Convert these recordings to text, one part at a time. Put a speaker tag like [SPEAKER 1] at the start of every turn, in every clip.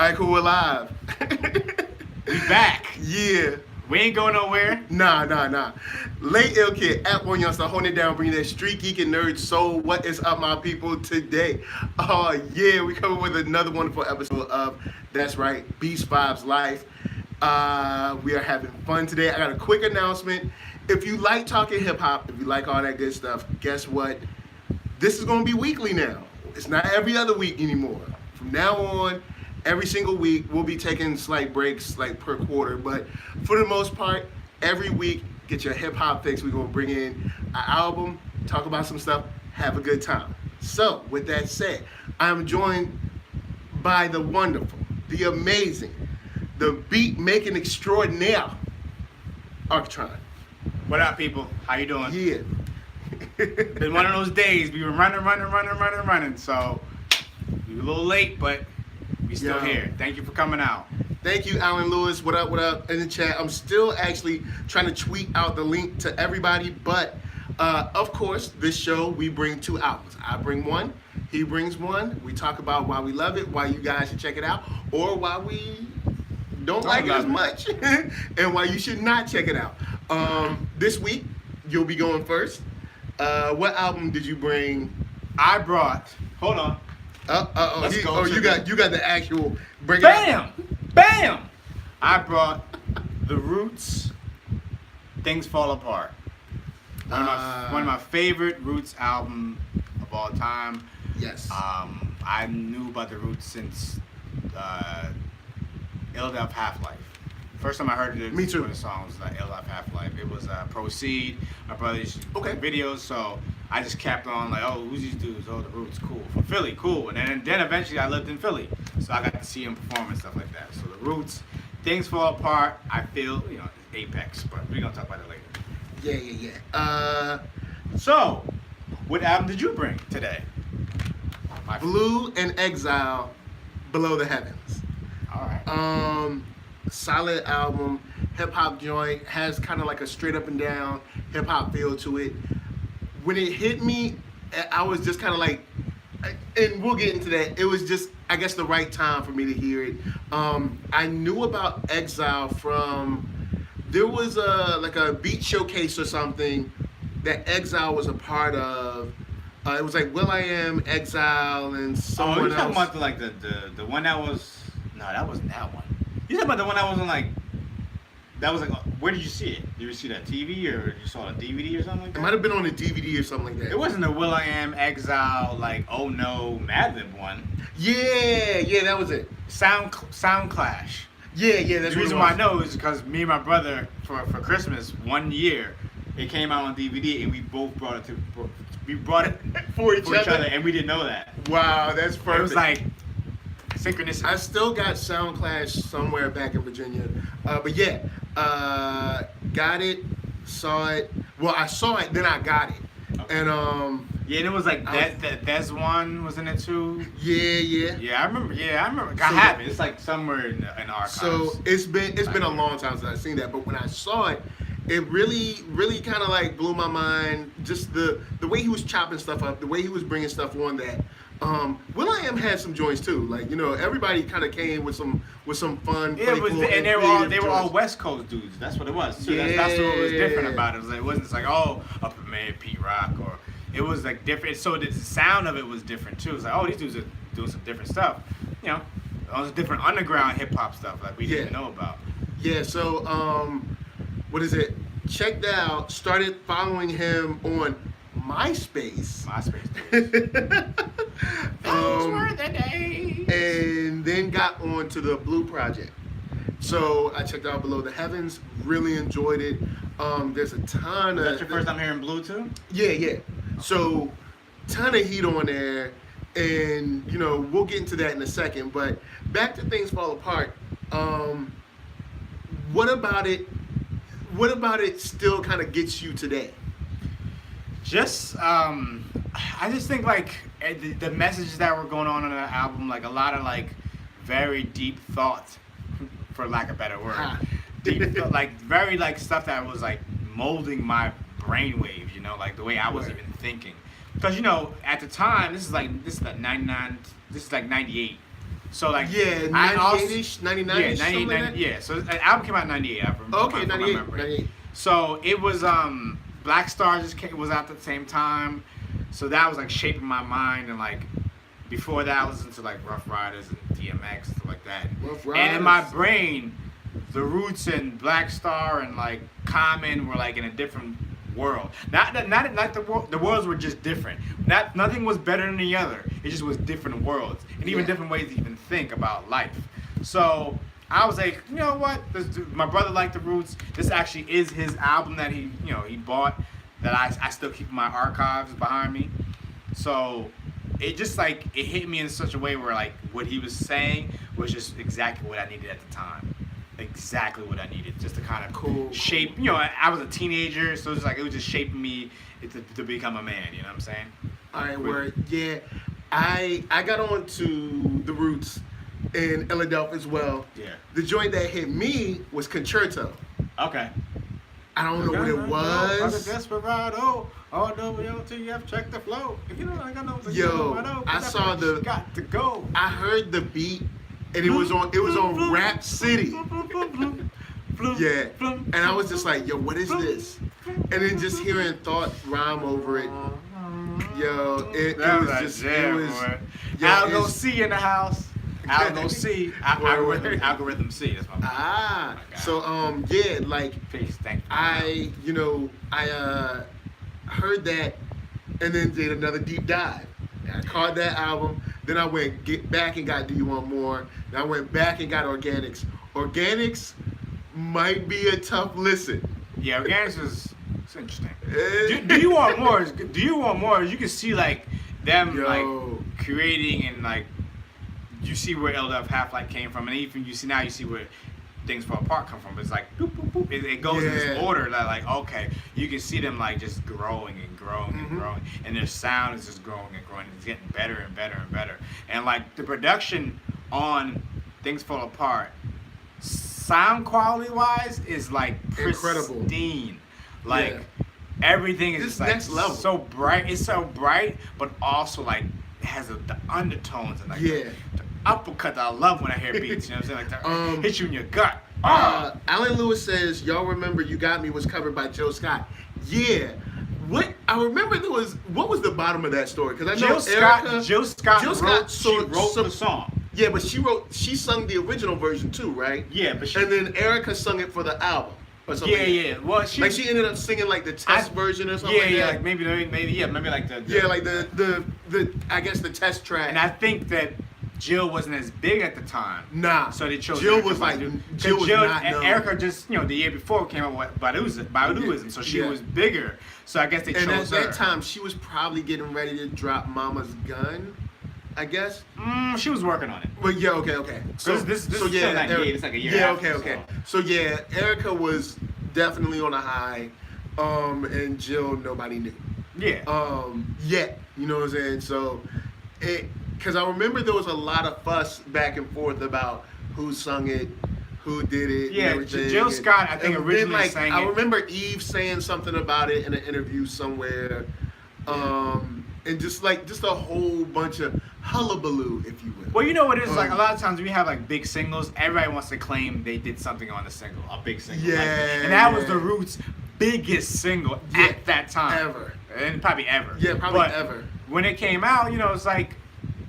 [SPEAKER 1] Alright, cool, we're live.
[SPEAKER 2] We back.
[SPEAKER 1] Yeah.
[SPEAKER 2] We ain't going nowhere.
[SPEAKER 1] Nah. Late Ill Kid at OneYoungsta, holding it down, bringing that StreetGeek and NERDSoul. What is up, my people, today? Oh, yeah, we coming with another wonderful episode of, that's right, Beast Vibes Life. We are having fun today. I got a quick announcement. If you like talking hip-hop, if you like all that good stuff, guess what? This is going to be weekly now. It's not every other week anymore. From now on, every single week, we'll be taking slight breaks, like per quarter. But for the most part, every week, get your hip-hop fix. We're going to bring in an album, talk about some stuff, have a good time. So, with that said, I'm joined by the wonderful, the amazing, the beat-making extraordinaire, Arckatron.
[SPEAKER 2] What up, people? How you doing?
[SPEAKER 1] Yeah.
[SPEAKER 2] Been one of those days. We were running. So, we were a little late, but we still here. Thank you for coming out.
[SPEAKER 1] Thank you, Alan Lewis. What up in the chat? I'm still actually trying to tweet out the link to everybody, but of course, this show, we bring two albums. I bring one, he brings one. We talk about why we love it, why you guys should check it out, or why we don't like it as much, and why you should not check it out. This week, you'll be going first. What album did you bring?
[SPEAKER 2] I brought, hold on.
[SPEAKER 1] You got the actual break.
[SPEAKER 2] Bam! I brought The Roots, Things Fall Apart. One of my favorite Roots album of all time.
[SPEAKER 1] Yes.
[SPEAKER 2] I knew about The Roots since Ill Death Half-Life. First time I heard it,
[SPEAKER 1] Me too.
[SPEAKER 2] The song was like Ill Death Half-Life. It was Proceed. My brother used to make videos, so I just kept on like, oh, who's these dudes? Oh, The Roots, cool. From Philly, cool. And then eventually I lived in Philly, so I got to see him perform and stuff like that. So The Roots, Things Fall Apart, I feel, apex, but we're gonna talk about it later.
[SPEAKER 1] Yeah.
[SPEAKER 2] So, what album did you bring today?
[SPEAKER 1] Blu Exile, Below the Heavens.
[SPEAKER 2] All right.
[SPEAKER 1] Solid album, hip hop joint, has kind of like a straight up and down hip hop feel to it. When it hit me, I was just kind of like, and we'll get into that. It was just, I guess, the right time for me to hear it. I knew about Exile from, there was a beat showcase or something that Exile was a part of. It was like will.i.am, Exile, and someone else.
[SPEAKER 2] Oh, you're talking about the one that was, no, that wasn't that one. You talking about the one that wasn't like, that was like, where did you see it? Did you see that TV or you saw it on DVD or something like that?
[SPEAKER 1] It might have been on a DVD or something like that.
[SPEAKER 2] It wasn't the will.i.am, Exile, like, oh no, Madlib one.
[SPEAKER 1] Yeah, that was it.
[SPEAKER 2] Sound Clash.
[SPEAKER 1] Yeah, that's
[SPEAKER 2] the
[SPEAKER 1] what
[SPEAKER 2] reason why I know is because me and my brother, for Christmas, one year, it came out on DVD and we both brought it for each other and we didn't know that.
[SPEAKER 1] Wow, that's perfect.
[SPEAKER 2] It was like synchronicity.
[SPEAKER 1] I still got Sound Clash somewhere back in Virginia. But yeah, got it, saw it. Well, I saw it, then I got it. Okay. And
[SPEAKER 2] yeah, and it was like There's one was in it too.
[SPEAKER 1] Yeah.
[SPEAKER 2] Yeah, I remember. I have it. It's like somewhere in archives.
[SPEAKER 1] So it's been a long time since I've seen that. But when I saw it, it really kind of like blew my mind. Just the way he was chopping stuff up, the way he was bringing stuff on that. will.i.am had some joints too. Like, everybody kind of came with some fun.
[SPEAKER 2] Yeah, and they were all West Coast dudes. That's what it was too.
[SPEAKER 1] Yeah.
[SPEAKER 2] That's what was different about it. It was like, it wasn't just like, oh, up in May, Pete Rock, or it was like different. So the sound of it was different too. It was like, oh, these dudes are doing some different stuff. All this different underground hip hop stuff like we didn't know about.
[SPEAKER 1] Yeah. So what is it? Checked out. Started following him on MySpace.
[SPEAKER 2] Those were the days.
[SPEAKER 1] And then got on to the Blu project. So I checked out Below the Heavens. Really enjoyed it. There's a ton of.
[SPEAKER 2] Is that your first time hearing Blu too?
[SPEAKER 1] Yeah. So ton of heat on there, and we'll get into that in a second. But back to Things Fall Apart. What about it? What about it still kind of gets you today?
[SPEAKER 2] I just think like the messages that were going on in that album, like a lot of like very deep thought, for lack of a better word, deep like very like stuff that was like molding my brainwaves, like the way I was even thinking. Because at the time, this is like 99, this is like 98. So like
[SPEAKER 1] yeah,
[SPEAKER 2] I also
[SPEAKER 1] 98-ish, 99-ish,
[SPEAKER 2] yeah, 98,
[SPEAKER 1] something like
[SPEAKER 2] 90, yeah. So the album came out in 98. I remember,
[SPEAKER 1] Okay,
[SPEAKER 2] from my
[SPEAKER 1] 98,
[SPEAKER 2] memory.
[SPEAKER 1] 98.
[SPEAKER 2] So it was Black Star was out at the same time. So that was like shaping my mind, and like before that I was into like Rough Riders and DMX, stuff like that.
[SPEAKER 1] Rough
[SPEAKER 2] And in my
[SPEAKER 1] Riders.
[SPEAKER 2] brain, the Roots and Black Star and like Common were like in a different world. Not the worlds were just different. Nothing was better than the other. It just was different worlds and even different ways to even think about life. So I was like, you know what? My brother liked the Roots. This actually is his album that he bought. That I still keep in my archives behind me. So it just like it hit me in such a way where like what he was saying was just exactly what I needed at the time. Exactly what I needed, just to kind of shape. You know, I was a teenager, so it was just shaping me to become a man. You know what I'm saying?
[SPEAKER 1] All right, word. Yeah, I got on to the Roots in Philadelphia as well.
[SPEAKER 2] Yeah.
[SPEAKER 1] The joint that hit me was Concerto.
[SPEAKER 2] Okay.
[SPEAKER 1] I don't know what it was.
[SPEAKER 2] Desperado. Oh no, we don't you have check the flow. If you don't, I got no.
[SPEAKER 1] Yo, I saw the.
[SPEAKER 2] Got to go.
[SPEAKER 1] I heard the beat, and it was on Rap City. Yeah, and I was just like, yo, what is this? And then just hearing Thought rhyme over it. Yo, it was just. It was.
[SPEAKER 2] Yeah, I'll go see in the house. I'll go see. Algorithm C. That's my.
[SPEAKER 1] So yeah, like
[SPEAKER 2] Peace, thank you.
[SPEAKER 1] I heard that, and then did another deep dive. And I caught that album. Then I went back and got Do You Want More. Then I went back and got Organics. Organics might be a tough listen.
[SPEAKER 2] Yeah, Organics is interesting. Do You Want More? Do You Want More? You can see like them like creating and like. You see where LDF Half-Life came from, and even you see where Things Fall Apart come from. It's like boop, boop, boop. It goes in this order that like okay, you can see them like just growing and growing and growing, and their sound is just growing and growing. It's getting better and better and better. And like the production on Things Fall Apart, sound quality wise, is like
[SPEAKER 1] incredible,
[SPEAKER 2] pristine. Like everything is just, like
[SPEAKER 1] next level.
[SPEAKER 2] So bright. It's so bright, but also like it has the undertones and like the uppercut that I love when I hear beats. You know what I'm saying? Like that hit you in your gut.
[SPEAKER 1] Alan Lewis says, "Y'all remember You Got Me" was covered by Jill Scott. Yeah. What I remember what was the bottom of that story? Because I know
[SPEAKER 2] Jill Scott wrote the song.
[SPEAKER 1] Yeah, but she sung the original version too, right?
[SPEAKER 2] Yeah, but
[SPEAKER 1] and then Erica sung it for the album. Or something.
[SPEAKER 2] Yeah. Well, she
[SPEAKER 1] ended up singing like the test version or something.
[SPEAKER 2] Yeah,
[SPEAKER 1] like
[SPEAKER 2] like maybe like the
[SPEAKER 1] I guess the test track.
[SPEAKER 2] And I think that Jill wasn't as big at the time.
[SPEAKER 1] Nah.
[SPEAKER 2] So they chose
[SPEAKER 1] Jill
[SPEAKER 2] Erica
[SPEAKER 1] was like
[SPEAKER 2] Jill was not
[SPEAKER 1] known.
[SPEAKER 2] And Erica just the year before came out with Baduizm, so she was bigger. So I guess they chose her.
[SPEAKER 1] And at that time, she was probably getting ready to drop Mama's Gun, I guess.
[SPEAKER 2] She was working on it.
[SPEAKER 1] But yeah, okay.
[SPEAKER 2] So this is still 98. It's like a year.
[SPEAKER 1] Yeah,
[SPEAKER 2] after,
[SPEAKER 1] okay. So yeah, Erica was definitely on a high, and Jill nobody knew.
[SPEAKER 2] Yeah.
[SPEAKER 1] Yet, you know what I'm saying? So because I remember there was a lot of fuss back and forth about who sung it, who did it.
[SPEAKER 2] Yeah,
[SPEAKER 1] and everything.
[SPEAKER 2] Jill Scott, I think originally sang it.
[SPEAKER 1] I remember Eve saying something about it in an interview somewhere, and just a whole bunch of hullabaloo, if you will.
[SPEAKER 2] Well, you know what it is, like a lot of times when we have like big singles, everybody wants to claim they did something on the single, a big single.
[SPEAKER 1] Yeah.
[SPEAKER 2] And that was the Roots' biggest single at that time.
[SPEAKER 1] Ever.
[SPEAKER 2] And probably ever.
[SPEAKER 1] Yeah, probably ever.
[SPEAKER 2] When it came out, it's like,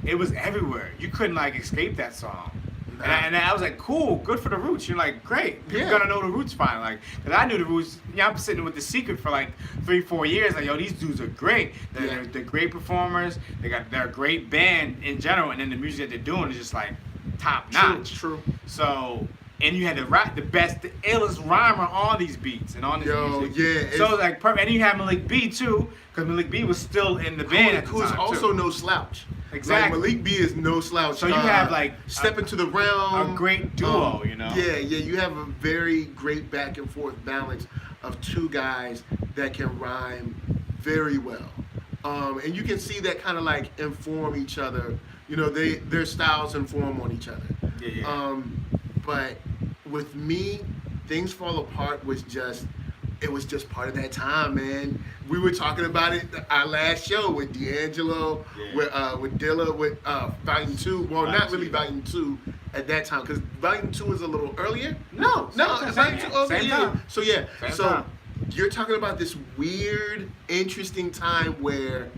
[SPEAKER 2] it was everywhere. You couldn't like escape that song. Nah. And I was like, cool, good for the Roots. You're like, great. People gonna know the Roots finally. Like, cause I knew the Roots. I'm sitting with The Secret for like 3-4 years. Like, yo, these dudes are great. They're great performers. They're a great band in general. And then the music that they're doing is just like top notch.
[SPEAKER 1] True.
[SPEAKER 2] So, and you had the illest rhymer on these beats and on this music.
[SPEAKER 1] Yeah.
[SPEAKER 2] So it was like perfect. And you had Malik B too, because Malik B was still in the band at the time.
[SPEAKER 1] Who's also no slouch.
[SPEAKER 2] Exactly.
[SPEAKER 1] Like Malik B is no slouch.
[SPEAKER 2] So you have like
[SPEAKER 1] Step Into the Realm.
[SPEAKER 2] A great duo,
[SPEAKER 1] Yeah, you have a very great back and forth balance of two guys that can rhyme very well. And you can see that kind of like inform each other. Their styles inform on each other.
[SPEAKER 2] Yeah.
[SPEAKER 1] But with me, Things Fall Apart was just it was just part of that time, man. We were talking about it our last show with D'Angelo, with Dilla, with Volume 2. Well, not really Volume 2 at that time, because Volume 2 is a little earlier. No, Volume 2 over here. So yeah, you're talking about this weird, interesting time where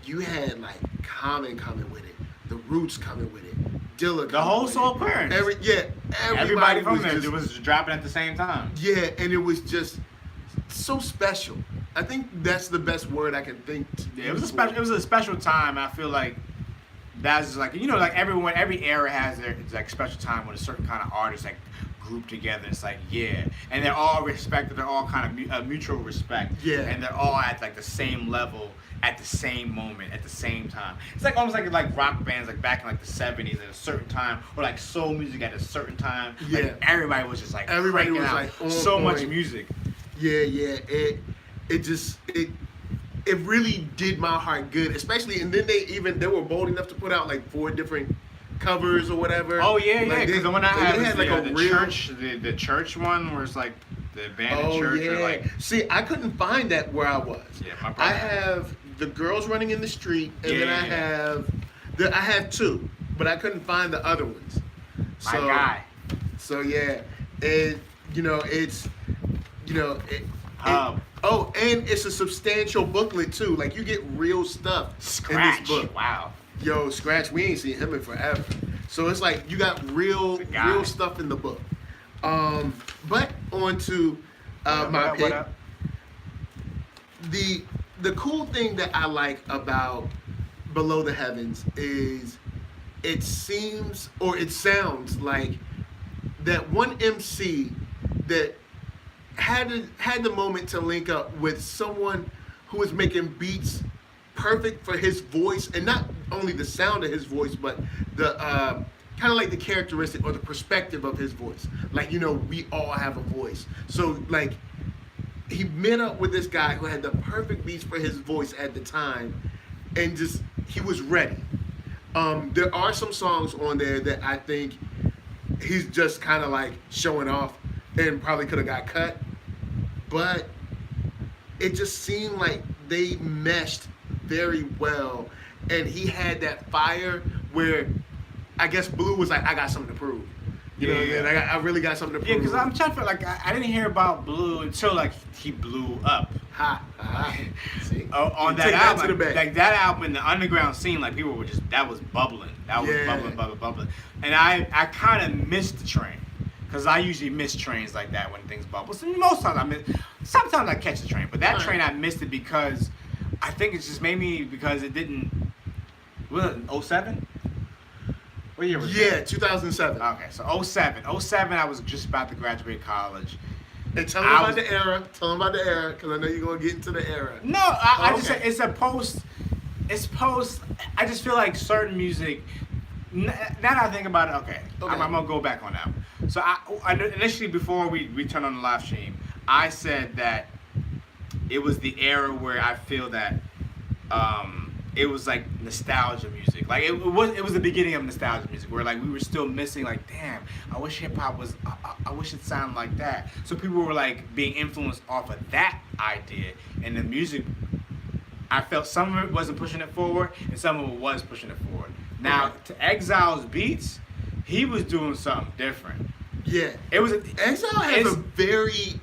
[SPEAKER 1] you had like Common coming with it, the Roots coming with it, Dilla,
[SPEAKER 2] the whole Soul Parents.
[SPEAKER 1] Everybody
[SPEAKER 2] from
[SPEAKER 1] was
[SPEAKER 2] there was dropping at the same time.
[SPEAKER 1] Yeah, and it was just so special. I think that's the best word I can think.
[SPEAKER 2] It was a special. It was a special time. I feel like that's like like every era has their like special time when a certain kind of artist like group together. It's like and they're all respected. They're all kind of mutual respect.
[SPEAKER 1] Yeah,
[SPEAKER 2] and they're all at like the same level at the same moment at the same time. It's like almost like rock bands like back in like the 70s at a certain time, or like soul music at a certain time.
[SPEAKER 1] Yeah,
[SPEAKER 2] like, everybody was just like
[SPEAKER 1] everybody was
[SPEAKER 2] out
[SPEAKER 1] like
[SPEAKER 2] so much music.
[SPEAKER 1] Yeah, it really did my heart good, especially, and then they were bold enough to put out like 4 different covers or whatever.
[SPEAKER 2] Oh yeah, because the one I had was
[SPEAKER 1] like
[SPEAKER 2] the church, the church one where it's like the abandoned church.
[SPEAKER 1] Yeah.
[SPEAKER 2] Or like,
[SPEAKER 1] see, I couldn't find that where I was.
[SPEAKER 2] Yeah, my brother.
[SPEAKER 1] I have the girls running in the street, and then I have 2, but I couldn't find the other ones.
[SPEAKER 2] My guy.
[SPEAKER 1] So yeah, and it's. And it's a substantial booklet too. Like you get real stuff
[SPEAKER 2] Scratch.
[SPEAKER 1] in this book.
[SPEAKER 2] Wow.
[SPEAKER 1] Yo, Scratch, we ain't seen him in forever. So it's like you got real stuff in the book. But on to my pick. The cool thing that I like about Below the Heavens is it seems or it sounds like that one MC that had the moment to link up with someone who was making beats perfect for his voice, and not only the sound of his voice, but the kind of like the characteristic or the perspective of his voice. Like, we all have a voice. So like he met up with this guy who had the perfect beats for his voice at the time, and just he was ready. There are some songs on there that I think he's just kind of like showing off and probably could have got cut, but it just seemed like they meshed very well, and he had that fire where I guess Blu was like, I got something to prove. I really got something to prove.
[SPEAKER 2] Yeah, because I'm trying to feel like I didn't hear about Blu until like he blew up.
[SPEAKER 1] See,
[SPEAKER 2] on that album, like that album in the underground scene, like people were just that was bubbling, bubbling, and I kind of missed the train. Because I usually miss trains like that when things bubble. So most times I miss. Sometimes I catch the train, but that train I missed it because I think it's just maybe because it didn't. Was it 07? What year was that?
[SPEAKER 1] 2007.
[SPEAKER 2] Okay, so 07. 07, I was just about to graduate college.
[SPEAKER 1] And tell them about the era. Tell them about the era, because I know you're going to get into the era.
[SPEAKER 2] No, I just say it's a post. It's post. I just feel like certain music. Now that I think about it, okay. I'm gonna go back on that. So I initially, before we turned on the live stream, I said that it was the era where I feel that it was like nostalgia music. Like it was the beginning of nostalgia music, where like we were still missing. Like, damn, I wish hip hop was. I wish it sounded like that. So people were like being influenced off of that idea, and the music. I felt some of it wasn't pushing it forward, and some of it was pushing it forward. Now, to Exile's beats, he was doing something different.
[SPEAKER 1] Yeah, Exile has a very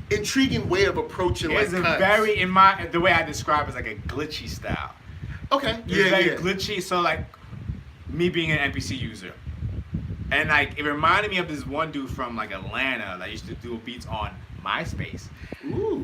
[SPEAKER 1] intriguing way of approaching like cuts.
[SPEAKER 2] Very the way I describe it is like a glitchy style.
[SPEAKER 1] Okay.
[SPEAKER 2] It's very glitchy. So like me being an MPC user, and like it reminded me of this one dude from like Atlanta that used to do beats on MySpace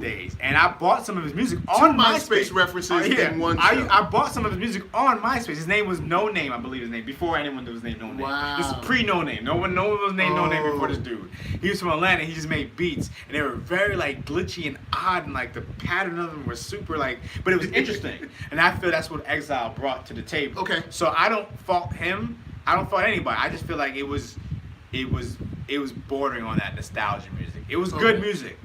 [SPEAKER 2] days, and I bought some of his music on MySpace
[SPEAKER 1] references in one show.
[SPEAKER 2] I bought some of his music on MySpace. His name was No Name, I believe his name, before anyone knew his name No Name.
[SPEAKER 1] Wow.
[SPEAKER 2] This is pre-No Name. No one was named No Name before this dude. He was from Atlanta. He just made beats, and they were very like glitchy and odd, and like the pattern of them was super like, but it was interesting. And I feel that's what Exile brought to the table.
[SPEAKER 1] Okay.
[SPEAKER 2] So I don't fault him. I don't fault anybody. I just feel like it was bordering on that nostalgia music. It was good music.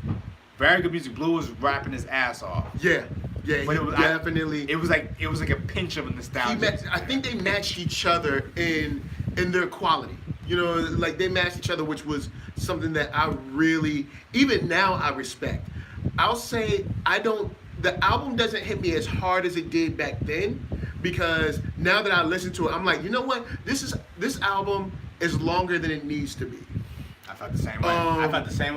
[SPEAKER 2] Very good music. Blu was rapping his ass off.
[SPEAKER 1] Yeah,
[SPEAKER 2] but it was
[SPEAKER 1] definitely.
[SPEAKER 2] It was like a pinch of a nostalgia.
[SPEAKER 1] I think they matched each other in their quality. Like they matched each other, which was something that I really, even now, I respect. I'll say the album doesn't hit me as hard as it did back then, because now that I listen to it, I'm like, you know what? This album is longer than it needs to be.
[SPEAKER 2] I felt the same way.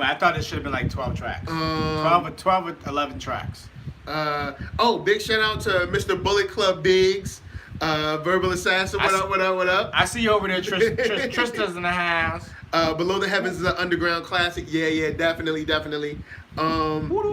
[SPEAKER 2] I thought it should have been like 12 tracks. 12 or 11 tracks.
[SPEAKER 1] Big shout out to Mr. Bullet Club Biggs, Verbal Assassin. What up?
[SPEAKER 2] I see you over there, Trista's in the house.
[SPEAKER 1] Below the Heavens is an underground classic. Yeah, definitely.
[SPEAKER 2] What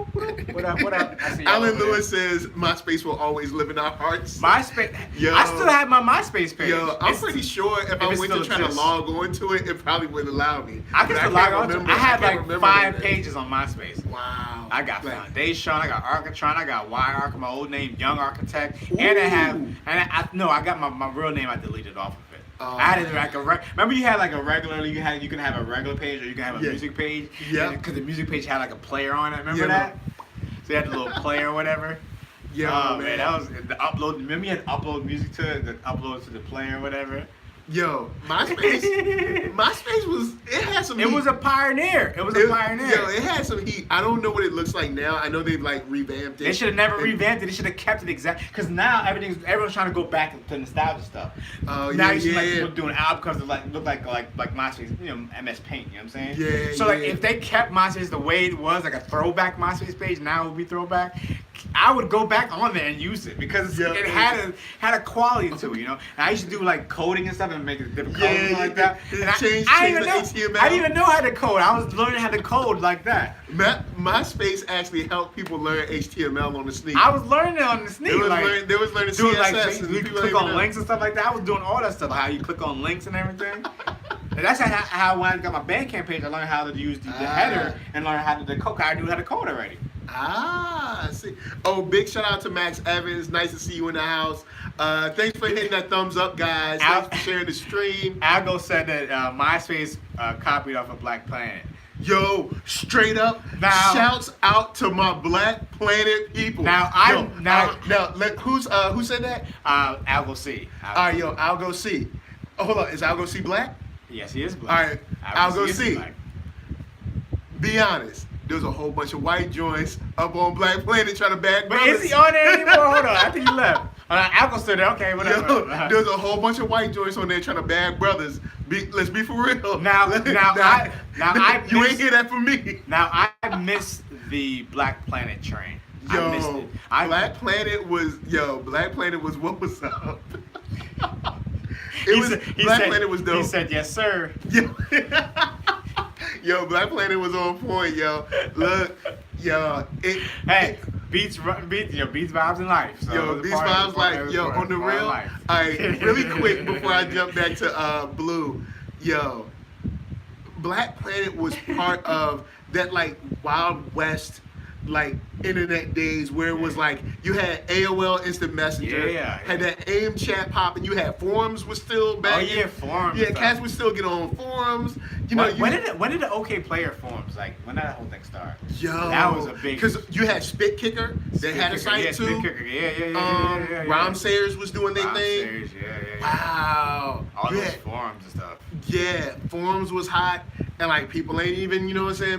[SPEAKER 2] up? I see you
[SPEAKER 1] Alan
[SPEAKER 2] over
[SPEAKER 1] Lewis says MySpace will always live in our hearts.
[SPEAKER 2] MySpace.
[SPEAKER 1] Yo.
[SPEAKER 2] I still have my MySpace page.
[SPEAKER 1] Yo, I'm pretty sure if I went to try to log on to it, it probably wouldn't allow me.
[SPEAKER 2] I can still log on to it. I have like 5
[SPEAKER 1] pages.
[SPEAKER 2] pages on MySpace.
[SPEAKER 1] Wow.
[SPEAKER 2] I got Foundation, I got Arckatron, I got Arcka, my old name, Young Architect, and I got my real name. I deleted off of it.
[SPEAKER 1] Oh,
[SPEAKER 2] I had it like remember you had like a regular, you can have a regular page or you can have a music page.
[SPEAKER 1] Yeah.
[SPEAKER 2] Because the music page had like a player on it. Remember that? So you had the little player or whatever.
[SPEAKER 1] Yeah,
[SPEAKER 2] man, that was the upload. Remember you had to upload music to it, the upload to the player or whatever.
[SPEAKER 1] Yo, MySpace was, it had some heat.
[SPEAKER 2] It was a pioneer. Yo,
[SPEAKER 1] it had some heat. I don't know what it looks like now. I know they've like revamped it.
[SPEAKER 2] They should have never revamped it. They should have kept it exact. Because now everyone's trying to go back to nostalgia stuff. Now you see like people doing album covers that look like MySpace, MS Paint. You know what I'm saying?
[SPEAKER 1] Yeah.
[SPEAKER 2] So like if they kept MySpace the way it was, like a throwback MySpace page, now it would be throwback. I would go back on there and use it because it had a quality to it, And I used to do like coding and stuff and make it different colors like that. And I didn't even know how to code. I was learning how to code like that.
[SPEAKER 1] MySpace actually helped people learn HTML on the sneak.
[SPEAKER 2] I was learning it on the sneak.
[SPEAKER 1] They was learning CSS.
[SPEAKER 2] You click on links and stuff like that. I was doing all that stuff, how you click on links and everything. And that's how when I got my Bandcamp page, I learned how to use the header and learn how to decode. I knew how to code already.
[SPEAKER 1] I see. Oh, big shout out to Max Evans. Nice to see you in the house. Thanks for hitting that thumbs up, guys. Thanks for sharing the stream.
[SPEAKER 2] Algo said that MySpace copied off of Black Planet.
[SPEAKER 1] Yo, straight up, shouts out to my Black Planet people. Who said that?
[SPEAKER 2] Algo C.
[SPEAKER 1] All right, yo, Algo C. Oh, hold on, is Algo C black?
[SPEAKER 2] Yes, he is black.
[SPEAKER 1] All right, Algo C. Be honest. There's a whole bunch of white joints up on Black Planet trying to bag brothers.
[SPEAKER 2] But is he on there anymore? Hold on, I think he left. Algo still there. Okay, whatever.
[SPEAKER 1] Yo, there's a whole bunch of white joints on there trying to bag brothers. Let's be for real. You ain't hear that from me.
[SPEAKER 2] Now I missed the Black Planet train.
[SPEAKER 1] Yo,
[SPEAKER 2] I missed it.
[SPEAKER 1] Black Planet was what was up. Black Planet was dope.
[SPEAKER 2] He said yes, sir.
[SPEAKER 1] Yo, Black Planet was on point, yo. Look, yo.
[SPEAKER 2] Beats, vibes, and life. So
[SPEAKER 1] beats, vibes, life. Yo, on the real. All right, really quick before I jump back to Blue. Yo, Black Planet was part of that like Wild West like internet days where it was like you had AOL Instant Messenger, had that AIM chat popping, you had forums was still back.
[SPEAKER 2] Oh yeah, forums.
[SPEAKER 1] Yeah, cats would still get on forums.
[SPEAKER 2] When did the OK Player forums when did that whole thing start?
[SPEAKER 1] Yo,
[SPEAKER 2] that was a big.
[SPEAKER 1] Because you had Spit Kicker, they had a site too.
[SPEAKER 2] Spit Kicker, yeah.
[SPEAKER 1] Rhyme Sayers was doing their thing.
[SPEAKER 2] Sayers, yeah.
[SPEAKER 1] Wow.
[SPEAKER 2] All those forums and stuff.
[SPEAKER 1] Yeah, forums was hot, and like people ain't even,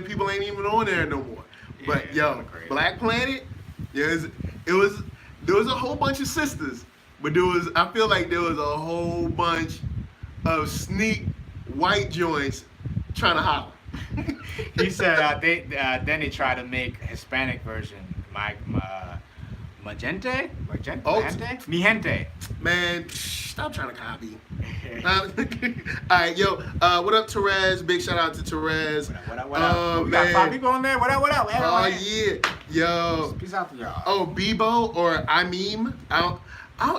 [SPEAKER 1] people ain't even on there no more. But yo, Black Planet, there was a whole bunch of sisters, but I feel like there was a whole bunch of sneak white joints trying to holler.
[SPEAKER 2] He said then they tried to make a Hispanic version, Magente? Mi Gente.
[SPEAKER 1] Man, stop trying to copy. All right, yo, what up, Therese? Big shout out to Therese.
[SPEAKER 2] What up? We got 5 people on there. What up?
[SPEAKER 1] Oh, yeah. Yo.
[SPEAKER 2] Peace out to y'all.
[SPEAKER 1] Oh, Bebo or I meme.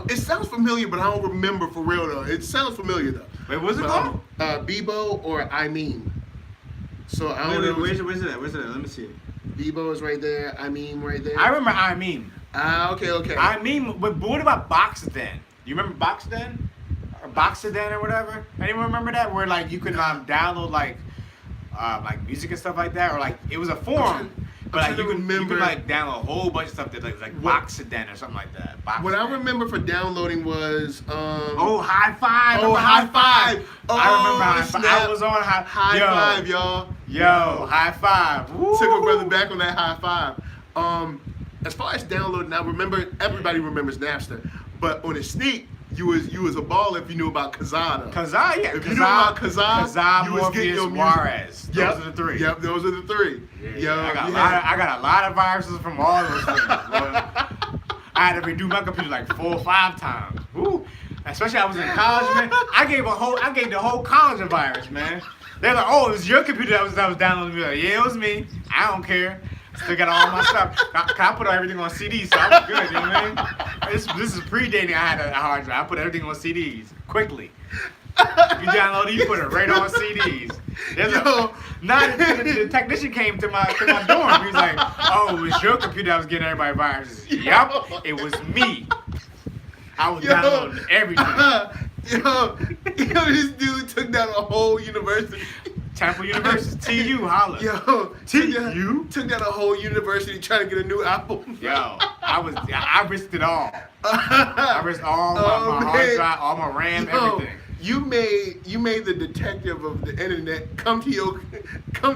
[SPEAKER 1] It sounds familiar, but I don't remember for real, though. It sounds familiar, though.
[SPEAKER 2] Wait, what's it called?
[SPEAKER 1] Bebo or I meme. So I don't know.
[SPEAKER 2] Where's it at? Let me see it.
[SPEAKER 1] Bebo is right there. I meme right there.
[SPEAKER 2] I remember I meme.
[SPEAKER 1] Okay.
[SPEAKER 2] I meme, but what about Boxaden? You remember Boxaden? Or Boxaden or whatever? Anyone remember that? Where like you could download like music and stuff like that, or like it was a forum. But like you could like download a whole bunch of stuff that like Boxaden or something like that. Boxaden.
[SPEAKER 1] What I remember for downloading was
[SPEAKER 2] High Five.
[SPEAKER 1] High Five.
[SPEAKER 2] I remember High Five. I was on High
[SPEAKER 1] Five, y'all.
[SPEAKER 2] Yo, High Five. Woo.
[SPEAKER 1] Took a brother back on that High Five. As far as downloading, now remember, everybody remembers Napster, but on a sneak, you was a baller if you knew about Kazaa.
[SPEAKER 2] Kazaa, yeah.
[SPEAKER 1] If you knew about Kazaa, you was getting your music.
[SPEAKER 2] Juarez. Those are the three.
[SPEAKER 1] Yep, those are the three.
[SPEAKER 2] Yeah, I got a lot of viruses from all those things. I had to redo my computer like 4 or 5 times. Ooh. Especially I was in college, man. I gave the whole college a virus, man. They're like, oh, it was your computer that was downloading. Like, yeah, it was me. I don't care. Still got all my stuff. I put everything on CDs, so I was good, you know what I mean? This is predating I had a hard drive. I put everything on CDs quickly. If you download it, you put it right on CDs. The technician came to my dorm. He was like, oh, it was your computer that was getting everybody viruses. Yep, it was me. I was downloading everything.
[SPEAKER 1] This dude took down a whole university.
[SPEAKER 2] Temple University, TU, holla.
[SPEAKER 1] TU took down a whole university trying to get a new album.
[SPEAKER 2] I risked it all. I risked all my hard drive, all my RAM, everything.
[SPEAKER 1] You made the detective of the internet come to your door.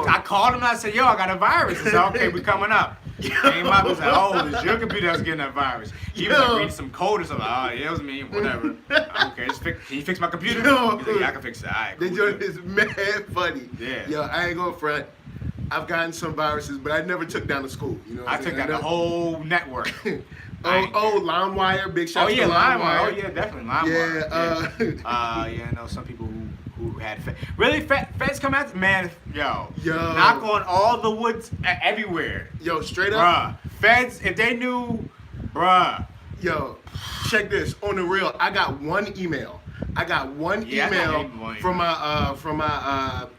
[SPEAKER 2] I called him and I said, yo, I got a virus. He said, okay, we coming up. Came up and said, oh, it's your computer that's getting that virus. He was like reading some code or something. Oh, yeah, it was me, whatever. Okay, can you fix my computer? He's like, yeah, I can fix it. All right, cool.
[SPEAKER 1] The joke is mad funny.
[SPEAKER 2] Yeah.
[SPEAKER 1] Yo, I ain't gonna front. I've gotten some viruses, but I never took down the school. You know what I'm saying?
[SPEAKER 2] I took down the whole network.
[SPEAKER 1] LimeWire, big shout out to
[SPEAKER 2] LimeWire. Oh yeah, definitely LimeWire. Yeah, I know some people who had really feds come after man. Yo, knock on all the woods everywhere.
[SPEAKER 1] Yo, straight up,
[SPEAKER 2] feds if they knew, bruh.
[SPEAKER 1] Yo, check this on the real. I got one email. From my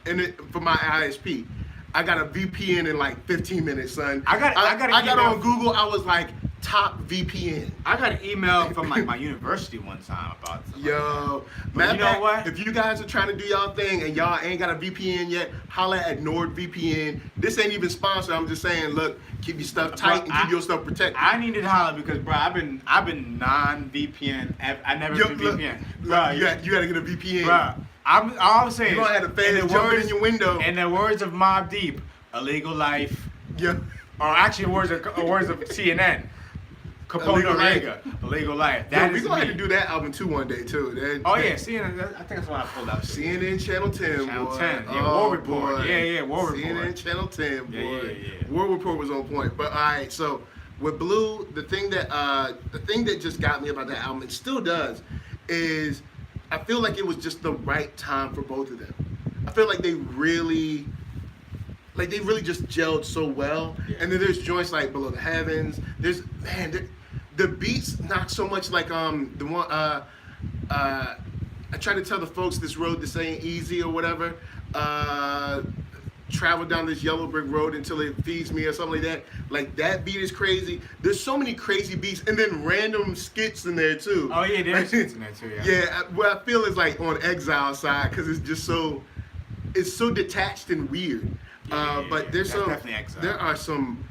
[SPEAKER 1] ISP. I got a VPN in like 15 minutes, son. I got on Google. I was like, top VPN.
[SPEAKER 2] I got an email from like my university one time about something.
[SPEAKER 1] Yo,
[SPEAKER 2] man, you know what?
[SPEAKER 1] If you guys are trying to do y'all thing and y'all ain't got a VPN yet, holla at NordVPN. This ain't even sponsored. I'm just saying, look, keep your stuff tight and keep your stuff protected.
[SPEAKER 2] I needed to holla because, bro, I've been non-VPN. I never been VPN. Bro,
[SPEAKER 1] you gotta get a VPN.
[SPEAKER 2] Bro, I'm saying.
[SPEAKER 1] You're gonna have the fans jumping in your window.
[SPEAKER 2] In the words of Mobb Deep, illegal life.
[SPEAKER 1] Yeah.
[SPEAKER 2] Or actually, words of CNN. Illegal life.
[SPEAKER 1] We're gonna have to do that album too one day too.
[SPEAKER 2] CNN. I think that's what I pulled out.
[SPEAKER 1] CNN Channel 10.
[SPEAKER 2] Channel 10. Yeah, War Report.
[SPEAKER 1] Boy.
[SPEAKER 2] Yeah, War Report.
[SPEAKER 1] CNN Channel 10. Boy.
[SPEAKER 2] Yeah.
[SPEAKER 1] War Report was on point. But all right, so with Blu, the thing that just got me about that album, it still does, is I feel like it was just the right time for both of them. I feel like they really just gelled so well. Yeah. And then there's joints like Below the Heavens. The beats not so much like the one I try to tell the folks this road this ain't easy or whatever. Travel down this yellow brick road until it feeds me or something like that. Like that beat is crazy. There's so many crazy beats and then random skits in there too.
[SPEAKER 2] Oh yeah, there's skits in there too. Yeah.
[SPEAKER 1] Yeah, what I feel is like on Exile side because it's just so detached and weird. But there are some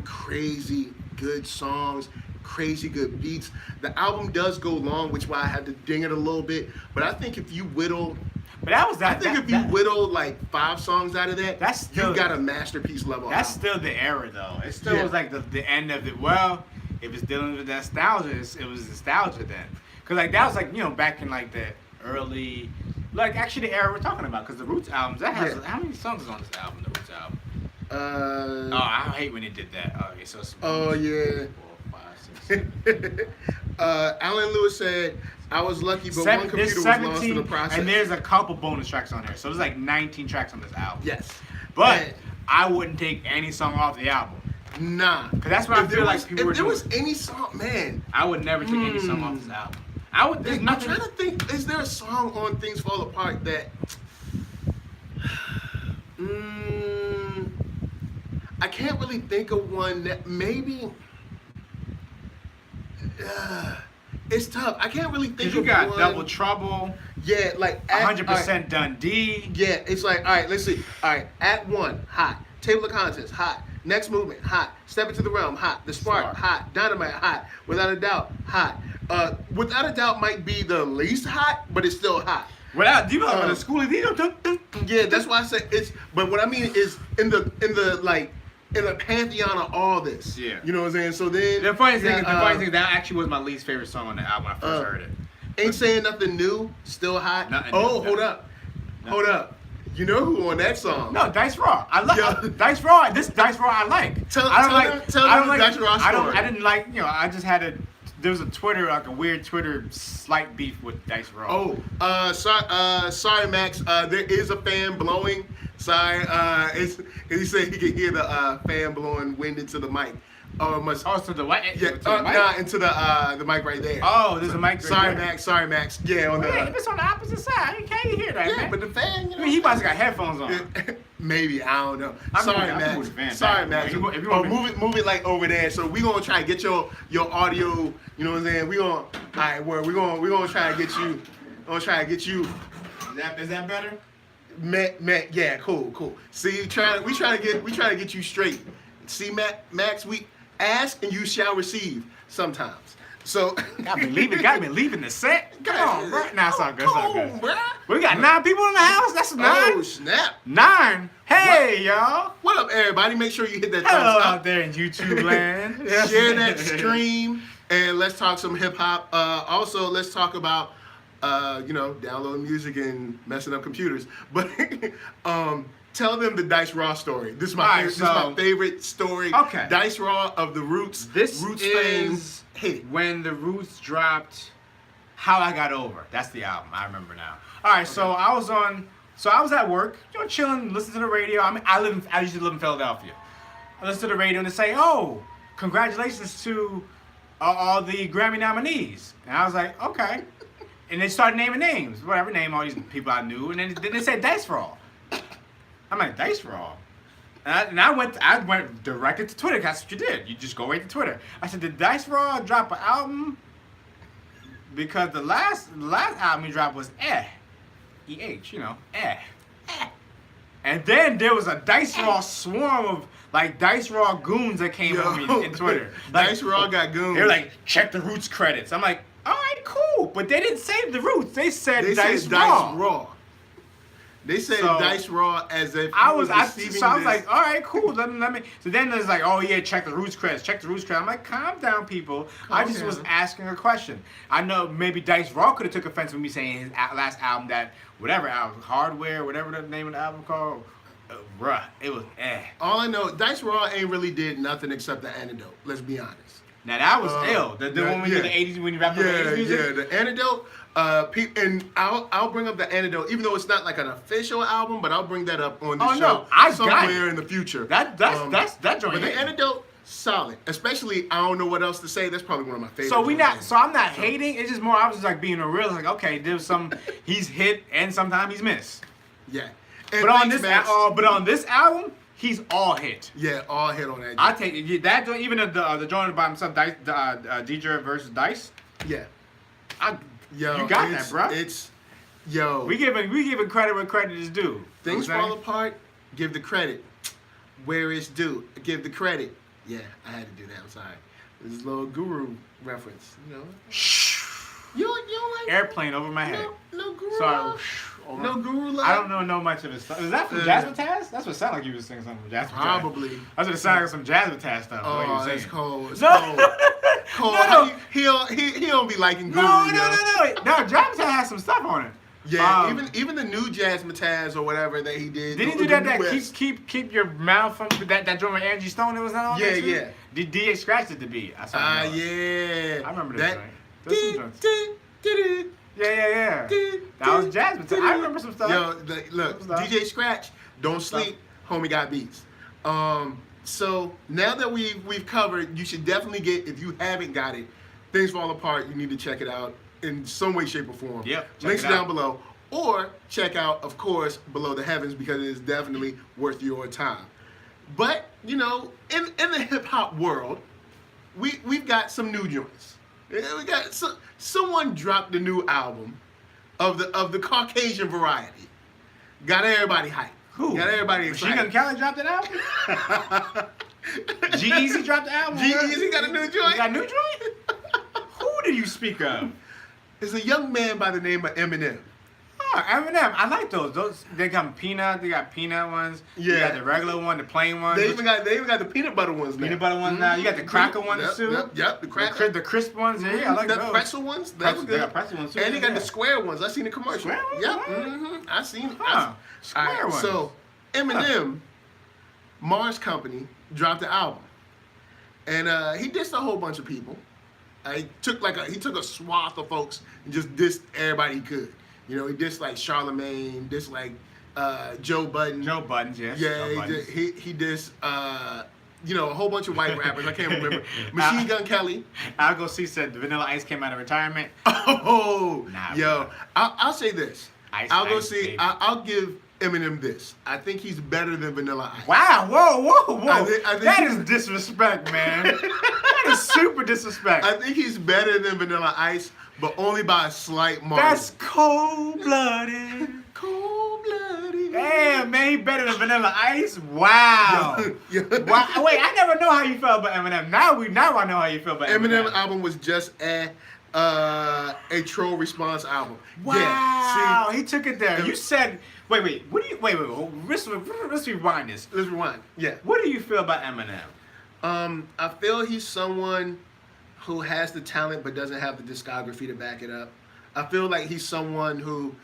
[SPEAKER 1] crazy good songs, crazy good beats. The album does go long, which is why I had to ding it a little bit. But I think if you whittle, whittle like 5 songs out of that, you got a masterpiece level.
[SPEAKER 2] That's still the era though. It still was like the end of it. Well, if it's dealing with nostalgia, it was nostalgia then. Cause like that was like back in like the early. Like actually the era we're talking about, because the Roots albums, how many songs is on this album, the Roots album? I hate when they did that. Okay, so it's 1, 2, 3, 4, 5, 6, 7.
[SPEAKER 1] Alan Lewis said, I was lucky, but one computer was lost in the process.
[SPEAKER 2] And there's a couple bonus tracks on there. So there's like 19 tracks on this album.
[SPEAKER 1] Yes.
[SPEAKER 2] But I wouldn't take any song off the album.
[SPEAKER 1] Nah.
[SPEAKER 2] Because that's what I feel like people were doing.
[SPEAKER 1] If there was any song, man.
[SPEAKER 2] I would never take any song off this album. I'm trying
[SPEAKER 1] to think, is there a song on Things Fall Apart that I can't really think of one that maybe it's tough. I can't really think of one.
[SPEAKER 2] You got Double Trouble.
[SPEAKER 1] Yeah, like
[SPEAKER 2] 100% Dundee.
[SPEAKER 1] Yeah, it's like, all right, let's see. All right, At One, hot. Table of Contents, hot. Next Movement, hot. Step Into the Realm, hot. The Spark, hot. Dynamite, hot. Without a Doubt, hot. Without a Doubt might be the least hot, but it's still hot.
[SPEAKER 2] Without, do you know the school of
[SPEAKER 1] yeah, that's why I said it's. But what I mean is in the like in a pantheon of all this.
[SPEAKER 2] Yeah.
[SPEAKER 1] You know what I'm saying? So then
[SPEAKER 2] The funny thing is that actually was my least favorite song on the album when I first heard it.
[SPEAKER 1] Ain't Saying Nothing New, still hot. Hold up. You know who on that song?
[SPEAKER 2] No, Dice Raw. I love Dice Raw. This Dice Raw I like.
[SPEAKER 1] Tell them the Dice Raw story.
[SPEAKER 2] I didn't like, I just had there was a Twitter, like a weird Twitter slight beef with Dice Raw.
[SPEAKER 1] Sorry, Max. There is a fan blowing. Sorry, he said he could hear the fan blowing wind into the mic.
[SPEAKER 2] To the what?
[SPEAKER 1] Yeah, into the mic right there.
[SPEAKER 2] Oh, there's a mic.
[SPEAKER 1] Sorry, Max. Yeah,
[SPEAKER 2] if it's on the opposite side, you can't hear that, man.
[SPEAKER 1] But the fan,
[SPEAKER 2] I mean, he must have got headphones on.
[SPEAKER 1] Maybe, I don't know. Sorry, Max. Move it like over there. So we gonna try to get your audio. You know what I'm saying? We gonna try to get you.
[SPEAKER 2] Is that better?
[SPEAKER 1] Matt, yeah, cool. See, we try to get you straight. See, Max, we ask and you shall receive sometimes. So
[SPEAKER 2] got me leaving the set. Come on, bro. Nah, it's all good.
[SPEAKER 1] Bro.
[SPEAKER 2] We got 9 people in the house. That's 9.
[SPEAKER 1] Oh snap!
[SPEAKER 2] 9. Hey, y'all.
[SPEAKER 1] What up, everybody? Make sure you hit that
[SPEAKER 2] Hello
[SPEAKER 1] thumbs up
[SPEAKER 2] out there in YouTube land.
[SPEAKER 1] Share that stream and let's talk some hip hop. Also, let's talk about downloading music and messing up computers. But tell them the Dice Raw story. This is my favorite story.
[SPEAKER 2] Okay.
[SPEAKER 1] Dice Raw of the Roots.
[SPEAKER 2] This
[SPEAKER 1] Roots
[SPEAKER 2] is when the Roots dropped How I Got Over. That's the album. I remember now. All right, so I was at work, chilling, listening to the radio. I used to live in Philadelphia. I listened to the radio and they say, "Oh, congratulations to all the Grammy nominees." And I was like, "Okay." And they started naming names, whatever, name all these people I knew, and then they said Dice Raw. I'm like, Dice Raw? And I went directly to Twitter. That's what you did. You just go right to Twitter. I said, did Dice Raw drop an album? Because the last album he dropped was E-H, And then there was a Dice Raw swarm of Dice Raw goons that came on me in Twitter.
[SPEAKER 1] Dice Raw got goons.
[SPEAKER 2] They were like, check the Roots credits. I'm like, all right, cool. But they didn't say the Roots. They said Dice Raw.
[SPEAKER 1] They said Dice Raw as if
[SPEAKER 2] I was like, all right, cool. Let me. So then there's like, oh yeah, check the Roots credits. I'm like, calm down, people. I just was asking a question. I know maybe Dice Raw could have took offense with me saying his last album, that whatever album, Hardware, whatever the name of the album called, bruh, it was
[SPEAKER 1] All I know, Dice Raw ain't really did nothing except the Antidote. Let's be honest.
[SPEAKER 2] Now that was ill. The one when you did the 80s, when you rapped on the 80s music?
[SPEAKER 1] Yeah, the Antidote. And I'll bring up the Antidote, even though it's not like an official album, but I'll bring that up on the show somewhere in the future.
[SPEAKER 2] That joint.
[SPEAKER 1] But the Antidote, solid. Especially, I don't know what else to say. That's probably one of my favorites.
[SPEAKER 2] So I'm not hating. It's just more I was just like being a real, like, okay, there's some he's hit and sometimes he's missed.
[SPEAKER 1] Yeah.
[SPEAKER 2] But on this album, he's all hit.
[SPEAKER 1] Yeah, all hit on that.
[SPEAKER 2] I take that joint, even the joint by himself, Dice, DJ versus Dice.
[SPEAKER 1] Yeah.
[SPEAKER 2] You got that, bro. We giving credit where credit is due.
[SPEAKER 1] Things fall apart. Give the credit where it's due. Give the credit. Yeah, I had to do that. I'm sorry. This is a little guru reference. You don't like
[SPEAKER 2] Airplane over my head.
[SPEAKER 1] No guru.
[SPEAKER 2] Sorry.
[SPEAKER 1] No guru love.
[SPEAKER 2] I don't know much of his stuff. Is that from Jazzmatazz? That's what it sounded like you was singing something from Jazzmatazz.
[SPEAKER 1] Probably.
[SPEAKER 2] That's what it sounded like, some Jazzmatazz stuff.
[SPEAKER 1] Oh, it's cold. It's cold.
[SPEAKER 2] No.
[SPEAKER 1] He don't be liking guru.
[SPEAKER 2] No, Jazzmatazz has some stuff on it.
[SPEAKER 1] Yeah, even the new Jazzmatazz or whatever that he did.
[SPEAKER 2] Did he do that keep your mouth from that joint with Angie Stone that was not on there?
[SPEAKER 1] Yeah.
[SPEAKER 2] Did DX scratched it to beat?
[SPEAKER 1] Yeah.
[SPEAKER 2] I remember that joint. Yeah. That was Jazzmatazz. I remember some stuff.
[SPEAKER 1] Look, DJ Scratch, don't sleep, homie got beats. So now that we've covered, you should definitely get, if you haven't got it, Things Fall Apart, you need to check it out in some way, shape, or form.
[SPEAKER 2] Yep.
[SPEAKER 1] Links down below. Or check out, of course, Below the Heavens, because it is definitely worth your time. But, in the hip-hop world, we've got some new joints. We got someone dropped the new album of the Caucasian variety. Got everybody hyped.
[SPEAKER 2] Who?
[SPEAKER 1] Got everybody excited.
[SPEAKER 2] Machine Gun Kelly dropped an album? G-Eazy dropped the album?
[SPEAKER 1] G-Eazy got a new joint?
[SPEAKER 2] He got a new joint? Who do you speak of?
[SPEAKER 1] It's a young man by the name of Eminem.
[SPEAKER 2] Eminem. I like those. Those they got peanut. They got peanut ones.
[SPEAKER 1] Yeah.
[SPEAKER 2] You got the regular one, the plain one.
[SPEAKER 1] They even got the peanut butter ones now.
[SPEAKER 2] Peanut butter ones now. You got the cracker ones too.
[SPEAKER 1] Yep. The cracker.
[SPEAKER 2] The crisp ones. Yeah, I like
[SPEAKER 1] the
[SPEAKER 2] those.
[SPEAKER 1] pretzel ones. That was good.
[SPEAKER 2] They got pretzel ones too.
[SPEAKER 1] And they got the square ones. I seen the commercial.
[SPEAKER 2] Square ones?
[SPEAKER 1] Yep. I seen it.
[SPEAKER 2] Square ones.
[SPEAKER 1] So Eminem, Mars Company dropped the album, and he dissed a whole bunch of people. He took a swath of folks and just dissed everybody he could. You know, he dissed like Charlemagne, dissed like Joe Budden.
[SPEAKER 2] Joe Budden, yes.
[SPEAKER 1] Yeah, he dissed a whole bunch of white rappers. I can't remember. Machine Gun Kelly.
[SPEAKER 2] Algo C said Vanilla Ice came out of retirement.
[SPEAKER 1] Oh,
[SPEAKER 2] nah,
[SPEAKER 1] yo, I'll say this.
[SPEAKER 2] Ice,
[SPEAKER 1] I'll give Eminem this. I think he's better than Vanilla Ice.
[SPEAKER 2] Wow, whoa.
[SPEAKER 1] I think
[SPEAKER 2] that is disrespect, man. That is super disrespect.
[SPEAKER 1] I think he's better than Vanilla Ice, but only by a slight margin.
[SPEAKER 2] That's cold-blooded.
[SPEAKER 1] Cold-blooded.
[SPEAKER 2] Damn, man, he better than Vanilla Ice? Wow.
[SPEAKER 1] Yeah.
[SPEAKER 2] Wow. Wait, I never know how you felt about Eminem. Now I know how you feel about Eminem.
[SPEAKER 1] Eminem album was just a troll response album.
[SPEAKER 2] Wow.
[SPEAKER 1] Yeah,
[SPEAKER 2] he took it there. You said, wait. What do you, wait. Let's rewind this.
[SPEAKER 1] Let's rewind. Yeah.
[SPEAKER 2] What do you feel about Eminem?
[SPEAKER 1] I feel he's someone who has the talent but doesn't have the discography to back it up. I feel like he's someone who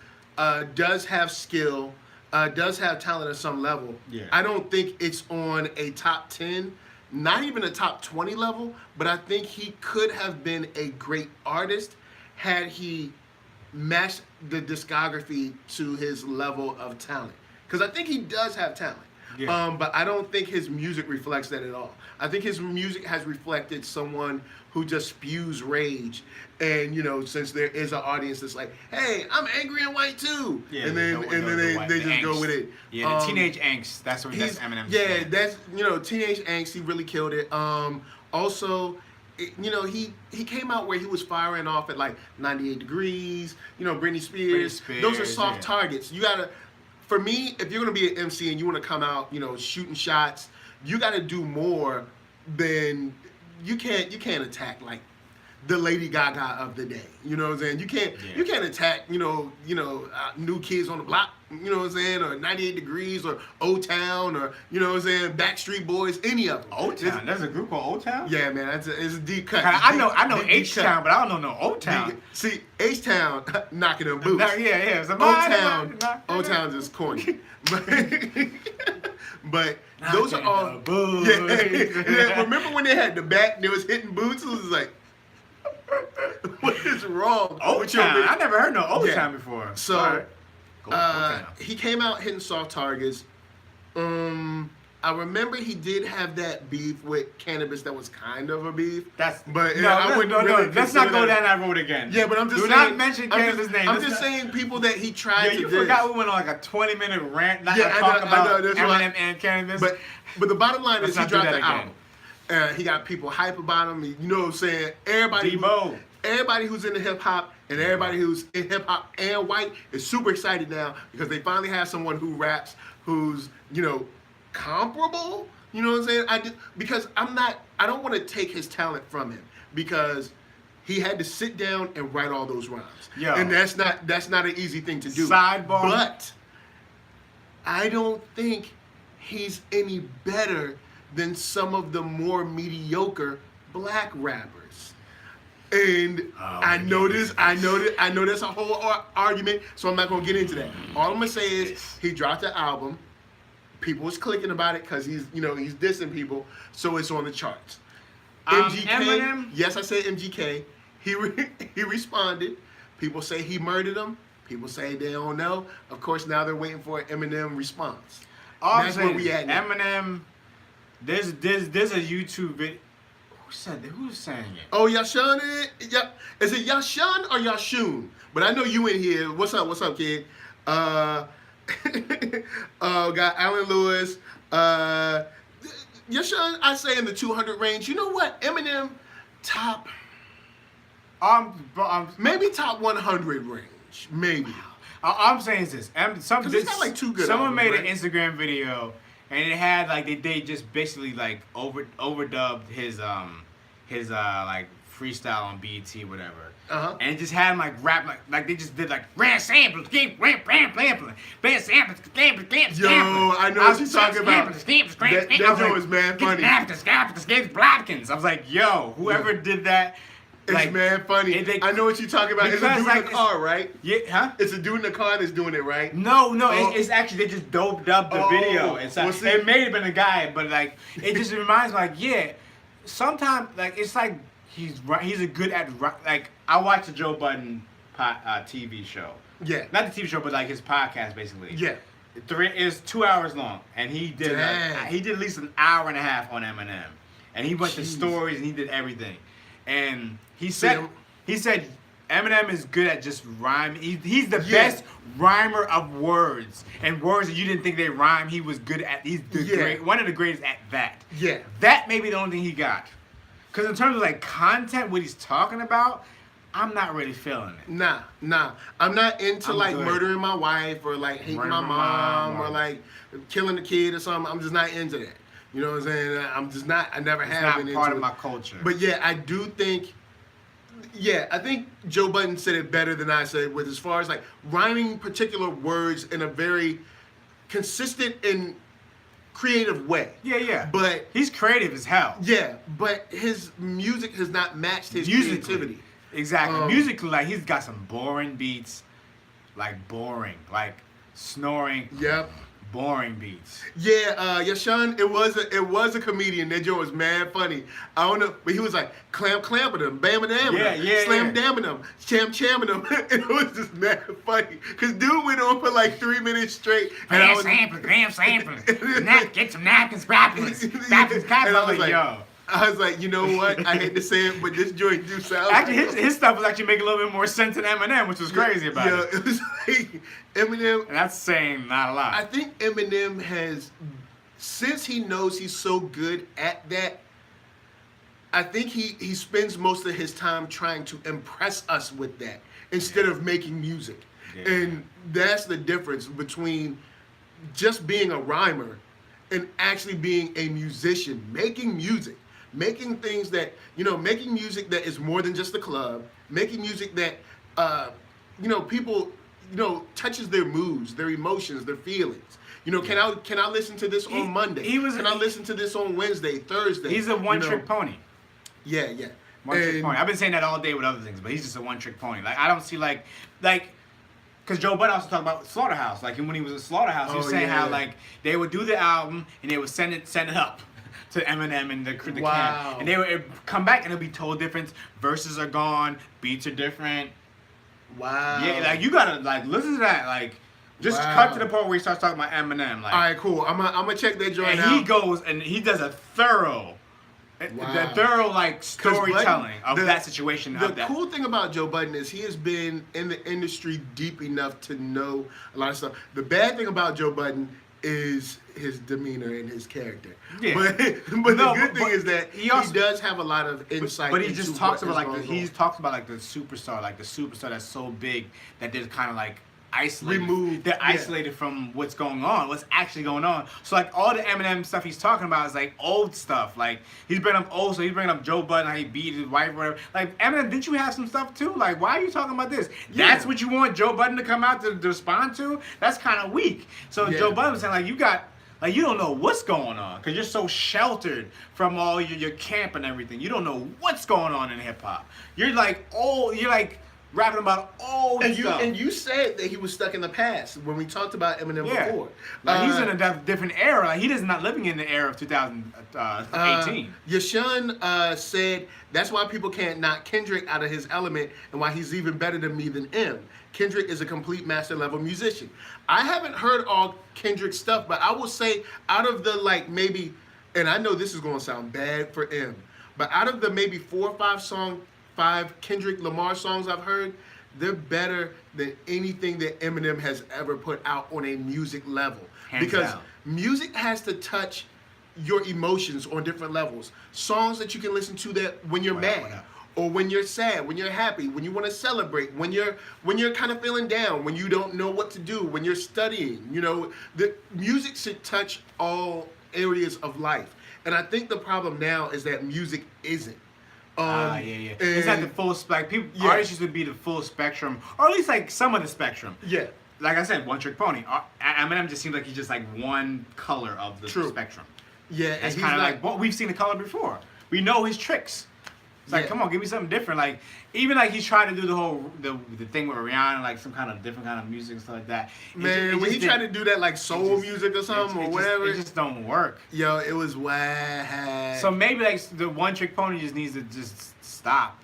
[SPEAKER 1] does have skill, does have talent at some level.
[SPEAKER 2] Yeah.
[SPEAKER 1] I don't think it's on a top 10, not even a top 20 level, but I think he could have been a great artist had he matched the discography to his level of talent. Because I think he does have talent. Yeah. But I don't think his music reflects that at all. I think his music has reflected someone who just spews rage, and since there is an audience that's like, "Hey, I'm angry and white too,"
[SPEAKER 2] yeah,
[SPEAKER 1] and then they just
[SPEAKER 2] angst.
[SPEAKER 1] go with it.
[SPEAKER 2] Yeah, the teenage angst. That's Eminem.
[SPEAKER 1] Yeah, that's teenage angst. He really killed it. Also, he came out where he was firing off at like 98 Degrees. Britney Spears. Those are soft targets. You gotta. For me, if you're gonna be an MC and you want to come out, shooting shots, you got to do more than you can't attack like the Lady Gaga of the day. You know what I'm saying? You can't attack New Kids on the Block. You know what I'm saying? Or 98 Degrees or O-Town or Backstreet Boys. Any of them.
[SPEAKER 2] O-Town. There's a group called O-Town.
[SPEAKER 1] Yeah, man. It's a deep cut.
[SPEAKER 2] I know H-Town, but I don't know O-Town.
[SPEAKER 1] See, H-Town knocking them boots.
[SPEAKER 2] Yeah.
[SPEAKER 1] O-Town's is corny. But those are all. Yeah. Remember when they had the back? They was hitting boots. It was like, what is wrong?
[SPEAKER 2] O-Town. I never heard no O-Town before.
[SPEAKER 1] So, he came out hitting soft targets. I remember he did have that beef with Cannabis that was kind of a beef.
[SPEAKER 2] Let's not go down that road again.
[SPEAKER 1] Yeah, but I'm just
[SPEAKER 2] saying. Do not mention Cannabis' name.
[SPEAKER 1] I'm just saying people that he tried to
[SPEAKER 2] you forgot we went on like a 20-minute rant talking about Eminem and Cannabis.
[SPEAKER 1] But the bottom line is he dropped the album. He got people hype about him. You know what I'm saying? Everybody who's into hip hop and everybody who's in hip hop and white is super excited now because they finally have someone who raps who's comparable. You know what I'm saying? Because I don't want to take his talent from him because he had to sit down and write all those rhymes. And that's not an easy thing to do.
[SPEAKER 2] Sidebar.
[SPEAKER 1] But I don't think he's any better than some of the more mediocre black rappers. And I know that's a whole argument, so I'm not gonna get into that. All I'm gonna say is he dropped the album. People was clicking about it because he's dissing people, so it's on the charts. MGK,
[SPEAKER 2] Eminem?
[SPEAKER 1] Yes, I said MGK. He responded. People say he murdered him. People say they don't know. Of course, now they're waiting for an Eminem response. That's where we at now.
[SPEAKER 2] Eminem. There's a YouTube video. Who's saying it?
[SPEAKER 1] Oh, Yashun. Is it Yashun or Yashun? But I know you in here. What's up, kid? Got Alan Lewis. Yashun, I say in the 200 range. You know what? Eminem, top. Maybe top 100 range. Maybe.
[SPEAKER 2] All I'm saying is this.
[SPEAKER 1] Because he's got like two good
[SPEAKER 2] Someone
[SPEAKER 1] albums,
[SPEAKER 2] made
[SPEAKER 1] right?
[SPEAKER 2] an Instagram video, and it had like they just basically like overdubbed his like freestyle on BET, whatever.
[SPEAKER 1] Uh-huh.
[SPEAKER 2] And it just had him like rap like they just did like ran samples, ran samples,
[SPEAKER 1] Yo, I know what you're talking about. That joke is mad funny.
[SPEAKER 2] I was like, yo, whoever did that.
[SPEAKER 1] It's
[SPEAKER 2] like,
[SPEAKER 1] mad funny. I know what you're talking about. It's a dude in the car, right?
[SPEAKER 2] Yeah, huh?
[SPEAKER 1] It's a dude in the car that's doing it, right?
[SPEAKER 2] No, it's actually they just doped up the video. It's it may have been a guy, but like it just reminds me, like, yeah, sometimes like it's like he's a good at like I watched the Joe Budden TV show.
[SPEAKER 1] Yeah.
[SPEAKER 2] Not the TV show, but like his podcast basically.
[SPEAKER 1] Yeah.
[SPEAKER 2] It's 2 hours long, and he did at least an hour and a half on Eminem, and he went to stories and he did everything. And he said Eminem is good at just rhyming. He's the best rhymer of words, and words that you didn't think they rhyme. He was good at. He's the one of the greatest at that.
[SPEAKER 1] Yeah.
[SPEAKER 2] That may be the only thing he got. Because in terms of like content, what he's talking about, I'm not really feeling it.
[SPEAKER 1] Nah. I'm not into murdering my wife or like hating my mom or like killing a kid or something. I'm just not into that. You know what I'm saying? I'm just not. I never have been into it.
[SPEAKER 2] It's not part of my culture.
[SPEAKER 1] But yeah, I do think. Yeah, I think Joe Budden said it better than I said with as far as like rhyming particular words in a very consistent and creative way.
[SPEAKER 2] Yeah.
[SPEAKER 1] But
[SPEAKER 2] he's creative as hell.
[SPEAKER 1] Yeah, but his music has not matched his creativity.
[SPEAKER 2] Exactly. Musically, like he's got some boring beats, like snoring.
[SPEAKER 1] Yep.
[SPEAKER 2] Boring beats.
[SPEAKER 1] Yeah, Sean, it was a comedian. That joke was mad funny. I don't know, but he was like clamping them, bamming them, slam damming them, chamming them. And it was just mad funny. Cause dude went on for like 3 minutes straight.
[SPEAKER 2] Gram sampling. Get some napkins, scrappings. And
[SPEAKER 1] I was like, yo. I was like, you know what? I hate to say it, but this joint do sound.
[SPEAKER 2] Actually, his stuff was actually making a little bit more sense than Eminem, which was crazy about it.
[SPEAKER 1] Yeah, it was like Eminem.
[SPEAKER 2] And that's saying not a lot.
[SPEAKER 1] I think Eminem has, since he knows he's so good at that, I think he spends most of his time trying to impress us with that instead of making music. Yeah. And that's the difference between just being a rhymer and actually being a musician, making music. Making things that, making music that is more than just a club, making music that, people, touches their moods, their emotions, their feelings. Can I listen to this on Monday? Can I listen to this on Wednesday, Thursday?
[SPEAKER 2] He's a one-trick pony.
[SPEAKER 1] Yeah.
[SPEAKER 2] One-trick pony. I've been saying that all day with other things, but he's just a one-trick pony. Like, I don't see, because Joe Budden also talked about Slaughterhouse. Like, when he was at Slaughterhouse, he was saying how, like, they would do the album, and they would send it up to Eminem and the camp. And they would come back, and it'll be total difference. Verses are gone. Beats are different.
[SPEAKER 1] Wow.
[SPEAKER 2] Yeah, like, you gotta, like, listen to that. Like, just cut to the point where he starts talking about Eminem. Like,
[SPEAKER 1] all right, cool. I'm gonna check that joint out.
[SPEAKER 2] And he goes, and he does a thorough, like, storytelling of that situation.
[SPEAKER 1] The cool thing about Joe Budden is he has been in the industry deep enough to know a lot of stuff. The bad thing about Joe Budden is his demeanor and his character. Yeah. But the good thing is that he does have a lot of insight.
[SPEAKER 2] But he just talks about he talks about the superstar that's so big that they're kind of like isolated. They're isolated from what's going on, what's actually going on. So like all the Eminem stuff he's talking about is like old stuff. Like he's bringing up old, so he's bringing up Joe Budden, how he beat his wife or whatever. Like Eminem, didn't you have some stuff too? Like why are you talking about this? Yeah. That's what you want Joe Budden to come out to respond to? That's kind of weak. So Joe Budden was saying like you don't know what's going on because you're so sheltered from all your camp and everything. You don't know what's going on in hip hop. You're like rapping about old stuff.
[SPEAKER 1] And you said that he was stuck in the past when we talked about Eminem before.
[SPEAKER 2] Like he's in a different era. Like, he is not living in the era of 2018.
[SPEAKER 1] Yashan said that's why people can't knock Kendrick out of his element and why he's even better than me than M. Kendrick is a complete master level musician. I haven't heard all Kendrick stuff, but I will say out of the maybe, and I know this is going to sound bad for M, but out of the maybe 4 or 5 Kendrick Lamar songs I've heard, they're better than anything that Eminem has ever put out on a music level.
[SPEAKER 2] Hands down.
[SPEAKER 1] Music has to touch your emotions on different levels. Songs that you can listen to that when you're mad, or when you're sad, when you're happy, when you want to celebrate, when you're kind of feeling down, when you don't know what to do, when you're studying. The music should touch all areas of life. And I think the problem now is that music isn't.
[SPEAKER 2] Yeah. It's like the full spectrum. People, artists used to be the full spectrum, or at least like some of the spectrum.
[SPEAKER 1] Yeah.
[SPEAKER 2] Like I said, one trick pony. Eminem just seems like he's just like one color of the spectrum.
[SPEAKER 1] Yeah,
[SPEAKER 2] it's kind of like what we've seen the color before. We know his tricks. It's like, come on, give me something different. Like, even like he's trying to do the whole the thing with Rihanna, like some kind of different kind of music and stuff like that.
[SPEAKER 1] Man, when he tried to do that like soul music or something or whatever,
[SPEAKER 2] it just don't work.
[SPEAKER 1] Yo, it was whack.
[SPEAKER 2] So maybe like the one trick pony just needs to just stop.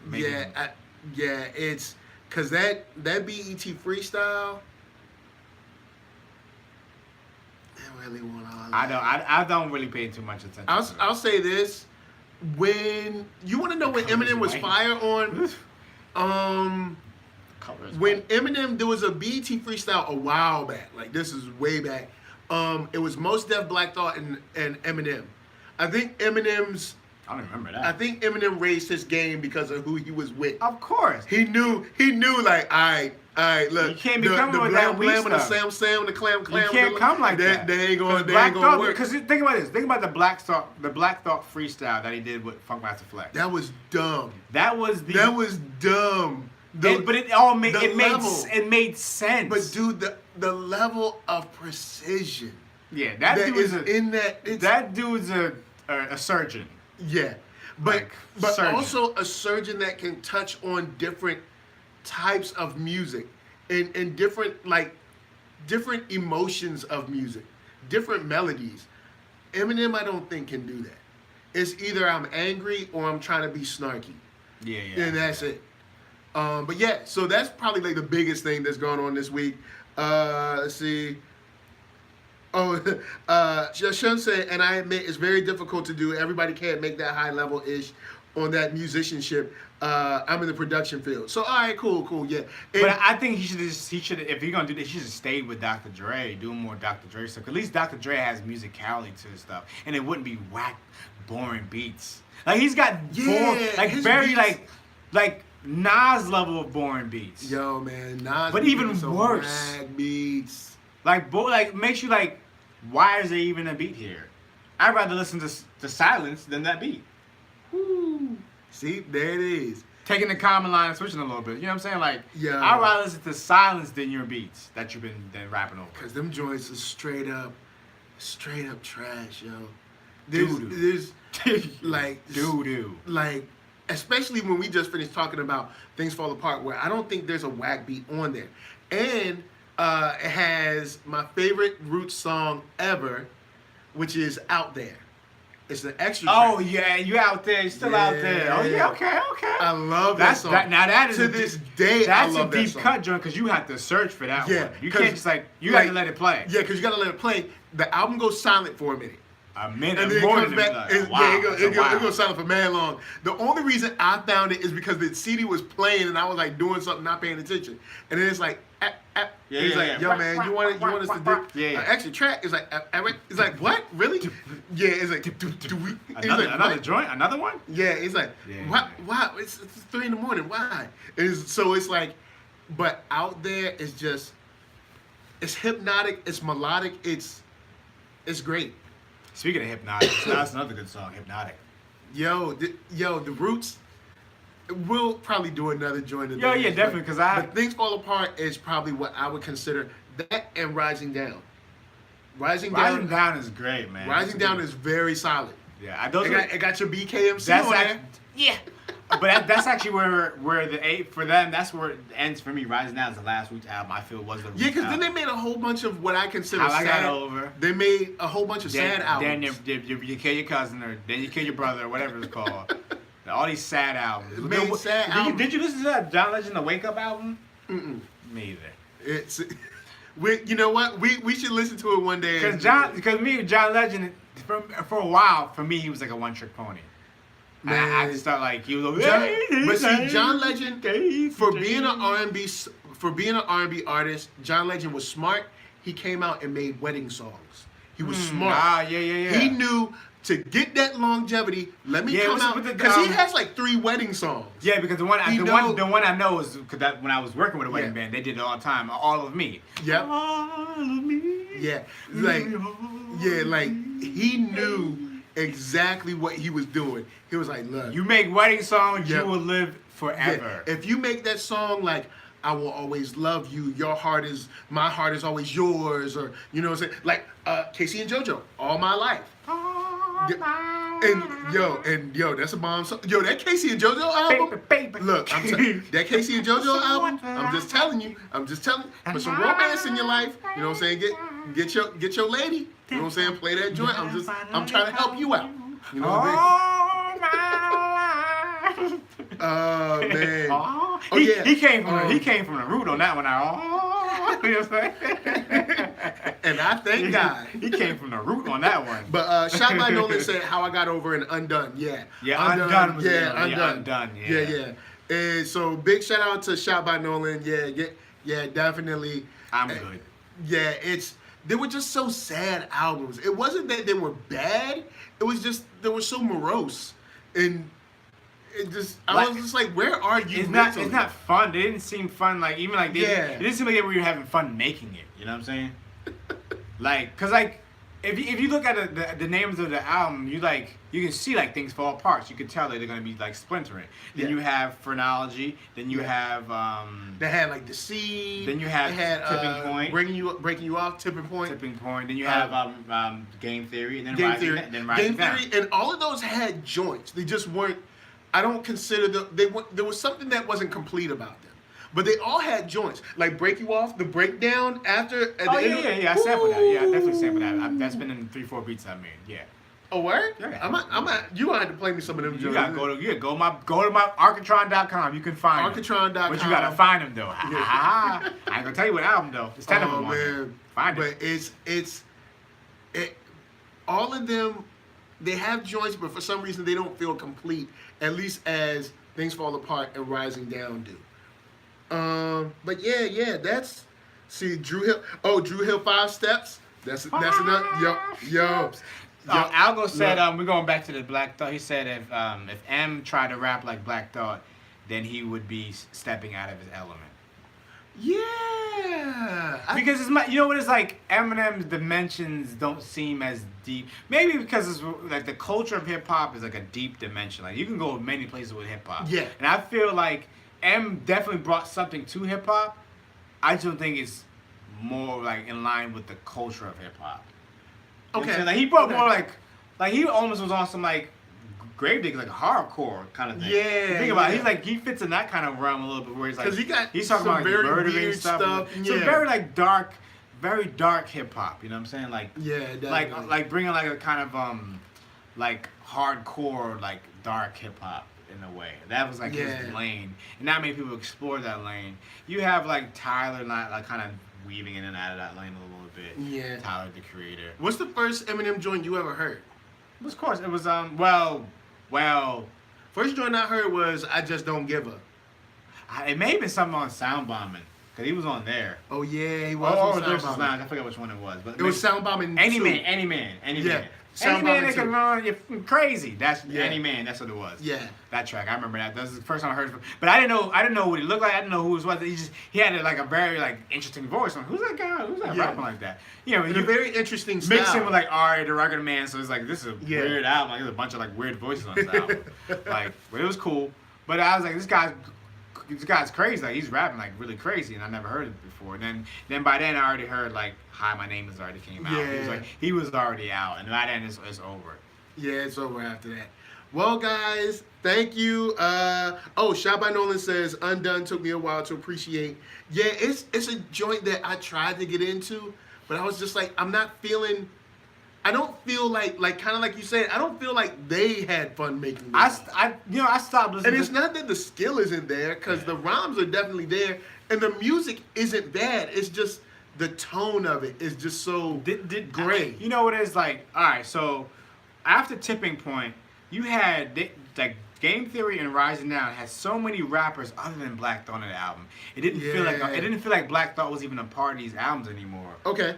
[SPEAKER 1] Maybe. Yeah, it's cause that BET freestyle. I really want all that.
[SPEAKER 2] I don't really pay too much attention.
[SPEAKER 1] I'll say this. When you want to know when Eminem was fire on, when Eminem, there was a BET freestyle a while back. Like this is way back. It was Mos Def, Black Thought, and Eminem. I think Eminem's.
[SPEAKER 2] I don't remember that.
[SPEAKER 1] I think Eminem raised his game because of who he was with.
[SPEAKER 2] Of course.
[SPEAKER 1] He knew. Like, all right, look.
[SPEAKER 2] You can't be coming with that weak
[SPEAKER 1] blam,
[SPEAKER 2] stuff.
[SPEAKER 1] The Sam, the clam.
[SPEAKER 2] You can't come like that.
[SPEAKER 1] They ain't gonna work.
[SPEAKER 2] Because think about this. Think about the Black Thought freestyle that he did with Funkmaster Flex.
[SPEAKER 1] That was dumb.
[SPEAKER 2] That was
[SPEAKER 1] dumb.
[SPEAKER 2] But it all made made sense.
[SPEAKER 1] But dude, the level of precision.
[SPEAKER 2] Yeah, that dude is
[SPEAKER 1] in that.
[SPEAKER 2] That dude's a surgeon.
[SPEAKER 1] Yeah, but
[SPEAKER 2] surgeon.
[SPEAKER 1] Also a surgeon that can touch on different types of music and different emotions of music, different melodies. Eminem, I don't think can do that. It's either I'm angry or I'm trying to be snarky.
[SPEAKER 2] Yeah.
[SPEAKER 1] And that's it. But yeah, so that's probably like the biggest thing that's going on this week. Let's see. Shun said, and I admit it's very difficult to do. Everybody can't make that high level ish on that musicianship. I'm in the production field. So all right, cool, yeah. And
[SPEAKER 2] but I think he should if you're gonna do this, he should have stayed with Dr. Dre, doing more Dr. Dre stuff. At least Dr. Dre has musicality to his stuff, and it wouldn't be whack, boring beats. Like he's got very beats, like Nas level of boring beats.
[SPEAKER 1] Yo, man, Nas.
[SPEAKER 2] But even worse,
[SPEAKER 1] whack beats.
[SPEAKER 2] Like makes you like, why is there even a beat here? I'd rather listen to silence than that beat.
[SPEAKER 1] Woo. See, there it is.
[SPEAKER 2] Taking the common line and switching a little bit. You know what I'm saying? Like,
[SPEAKER 1] yeah.
[SPEAKER 2] I'd rather listen to silence than your beats that you've been rapping over.
[SPEAKER 1] Cause them joints are straight up trash, yo.
[SPEAKER 2] There's
[SPEAKER 1] like
[SPEAKER 2] doo-doo.
[SPEAKER 1] Like, especially when we just finished talking about Things Fall Apart, where I don't think there's a whack beat on there. And it has my favorite Roots song ever, which is Out There. It's an extra track.
[SPEAKER 2] Oh yeah, you out there, you're still out there. Oh yeah, okay.
[SPEAKER 1] I love that song.
[SPEAKER 2] Now that is
[SPEAKER 1] to this day.
[SPEAKER 2] That's
[SPEAKER 1] I love
[SPEAKER 2] a deep
[SPEAKER 1] that song.
[SPEAKER 2] cut, John, because you have to search for that one. You can't just you
[SPEAKER 1] like,
[SPEAKER 2] have to let it play.
[SPEAKER 1] Yeah, because you got to let it play. The album goes silent for a minute.
[SPEAKER 2] A minute,
[SPEAKER 1] and then
[SPEAKER 2] more
[SPEAKER 1] it comes
[SPEAKER 2] than
[SPEAKER 1] back.
[SPEAKER 2] it
[SPEAKER 1] goes silent for man long. The only reason I found it is because the CD was playing and I was like doing something, not paying attention. And then it's like, he's like, yo man, you want us to do an extra track? It's like, it's like, what? Really? Yeah, it's like, do we?
[SPEAKER 2] Another joint? Another one?
[SPEAKER 1] Yeah, it's like, why? It's 3 a.m. Why? So it's like, but Out There is just, it's hypnotic, it's melodic, it's great.
[SPEAKER 2] Speaking of Hypnotic, that's another good song, Hypnotic.
[SPEAKER 1] Yo, the Roots. We'll probably do another joint.
[SPEAKER 2] Yeah, definitely.
[SPEAKER 1] But Things Fall Apart is probably what I would consider that and Rising Down. Rising
[SPEAKER 2] Down is great, man.
[SPEAKER 1] Rising Down is very solid.
[SPEAKER 2] Yeah,
[SPEAKER 1] it got your BKMC on there.
[SPEAKER 2] Yeah. But that's actually where the eight for them. That's where it ends for me. Rising Down is the last Roots album I feel was the Roots
[SPEAKER 1] because then they made a whole bunch of what I consider
[SPEAKER 2] How
[SPEAKER 1] sad.
[SPEAKER 2] I Got Over.
[SPEAKER 1] They made a whole bunch of sad albums.
[SPEAKER 2] Then you kill your cousin, or then you kill your brother, or whatever it's called. All these sad albums. Did you listen to that John Legend The Wake Up album?
[SPEAKER 1] Mm-mm.
[SPEAKER 2] Me either.
[SPEAKER 1] You know what? We should listen to it one day.
[SPEAKER 2] Because John Legend for a while for me he was like a one trick pony. Man, I just thought like he was.
[SPEAKER 1] But see, John Legend for being an R&B artist, John Legend was smart. He came out and made wedding songs. He was smart.
[SPEAKER 2] Yeah.
[SPEAKER 1] He knew to get that longevity. Let me come out because he has like 3 wedding songs.
[SPEAKER 2] Yeah, because the one I know is because when I was working with a wedding band, they did it all the time. All of Me.
[SPEAKER 1] Yep.
[SPEAKER 2] All of Me.
[SPEAKER 1] Yeah, like he knew exactly what he was doing. He was like, look,
[SPEAKER 2] You make wedding songs,
[SPEAKER 1] Yeah.
[SPEAKER 2] you will live forever.
[SPEAKER 1] if you make that song like I will always love you, my heart is always yours, or you know what I'm saying? Like Casey and JoJo, All My Life. And yo, that's a bomb song. Yo, that Casey and JoJo album. Look, I'm that Casey and JoJo album. I'm just telling you. Put some romance in your life. You know what I'm saying? Get your lady. You know what I'm saying? Play that joint. I'm trying to help you out. You know what I mean? Oh man. Oh yeah.
[SPEAKER 2] He came from the root on that one. You know what I'm saying?
[SPEAKER 1] And I thank God.
[SPEAKER 2] He came from the root on that one.
[SPEAKER 1] But Shot by Nolan said How I Got Over and Undone. Yeah.
[SPEAKER 2] Undone.
[SPEAKER 1] Undone. Yeah. And so big shout out to Shot by Nolan. Yeah, definitely.
[SPEAKER 2] I'm good.
[SPEAKER 1] Yeah, they were just so sad albums. It wasn't that they were bad. It was just they were so morose. And I was just like, where are you?
[SPEAKER 2] It's not fun. They didn't seem fun. Like even like it didn't seem like they were having fun making it. You know what I'm saying? Like, cause like if you look at the names of the album, you can see like things fall apart. So you can tell that they're gonna be like splintering. Then you have Phrenology. Then you have
[SPEAKER 1] they had like Deceive.
[SPEAKER 2] Then you have Tipping Point.
[SPEAKER 1] Breaking you off. Tipping Point.
[SPEAKER 2] Then you have Game Theory. And then
[SPEAKER 1] Game
[SPEAKER 2] Rising.
[SPEAKER 1] Theory.
[SPEAKER 2] Then Rising
[SPEAKER 1] Game Theory. And all of those had joints. They just weren't. I don't consider there was something that wasn't complete about them. But they all had joints. Like Break You Off, the breakdown after.
[SPEAKER 2] I sampled that. Yeah, I definitely sampled that. That's been in 3-4 beats I made. Yeah.
[SPEAKER 1] Oh, word?
[SPEAKER 2] Yeah.
[SPEAKER 1] You gonna have to play me some of them joints.
[SPEAKER 2] You gotta go to my Arckatron.com. You can find them.
[SPEAKER 1] Arckatron.com.
[SPEAKER 2] But you gotta find them though. I ain't gonna tell you what album though. It's 10 of them.
[SPEAKER 1] Man.
[SPEAKER 2] Find
[SPEAKER 1] it. But all of them, they have joints, but for some reason they don't feel complete. At least as Things Fall Apart and Rising Down do. But yeah, that's Drew Hill. Oh, Drew Hill 5 Steps. That's another. Yo.
[SPEAKER 2] Algo said we're going back to the Black Thought. He said if M tried to rap like Black Thought, then he would be stepping out of his element.
[SPEAKER 1] Yeah.
[SPEAKER 2] Because you know what it's like. Eminem's dimensions don't seem as deep. Maybe because it's like the culture of hip hop is like a deep dimension. Like you can go many places with hip hop.
[SPEAKER 1] Yeah.
[SPEAKER 2] And I feel like M definitely brought something to hip hop. I just don't think it's more like in line with the culture of hip hop.
[SPEAKER 1] Okay.
[SPEAKER 2] Like he brought more like he almost was on some like Gravedigger, like a hardcore kind of thing.
[SPEAKER 1] Yeah.
[SPEAKER 2] Think about it. He fits in that kind of realm a little bit where he's like he's talking about like
[SPEAKER 1] very
[SPEAKER 2] murdering stuff. So very like dark, very dark hip hop. You know what I'm saying? Like like bringing like a kind of like hardcore like dark hip hop in a way. That was like his lane, and not many people explore that lane. You have like Tyler like kind of weaving in and out of that lane a little bit.
[SPEAKER 1] Yeah.
[SPEAKER 2] Tyler the Creator.
[SPEAKER 1] What's the first Eminem joint you ever heard?
[SPEAKER 2] Of course, it was
[SPEAKER 1] first joint I heard was I Just Don't Give a.
[SPEAKER 2] It may have been something on Sound Bombing, because he was on there.
[SPEAKER 1] Oh yeah, he was on Sound Bombing.
[SPEAKER 2] I forget which one it was, but
[SPEAKER 1] it was Sound Bombing.
[SPEAKER 2] Any man. Any man that can run, you're crazy. That's Any Man. That's what it was.
[SPEAKER 1] Yeah,
[SPEAKER 2] that track. I remember that. That was the first time I heard it. But I didn't know what he looked like. I didn't know who he was. He had like a very like interesting voice. I'm like, who's that guy? Who's that rapping like that? You know,
[SPEAKER 1] a very interesting style.
[SPEAKER 2] Mix him with like Ari the Rugged Man. So it's like this is a weird album. Like there's a bunch of like weird voices on this album. Like, but it was cool. But I was like, this guy's crazy. Like he's rapping like really crazy, and I never heard it before. And then by then I already heard like Hi, My Name Is already came out.
[SPEAKER 1] Yeah.
[SPEAKER 2] He was already out, and by then it's over.
[SPEAKER 1] Yeah, it's over after that. Well, guys, thank you. Shot by Nolan says Undone took me a while to appreciate. Yeah, it's a joint that I tried to get into, but I was just like, I don't feel like kind of like you said, I don't feel like they had fun making this.
[SPEAKER 2] I stopped listening.
[SPEAKER 1] And it's not that the skill isn't there, because the rhymes are definitely there, and the music isn't bad. It's just the tone of it is just so great.
[SPEAKER 2] You know what it is like? All right, so after Tipping Point, you had like Game Theory and Rising Down had so many rappers other than Black Thought on the album. It didn't feel like Black Thought was even a part of these albums anymore.
[SPEAKER 1] Okay.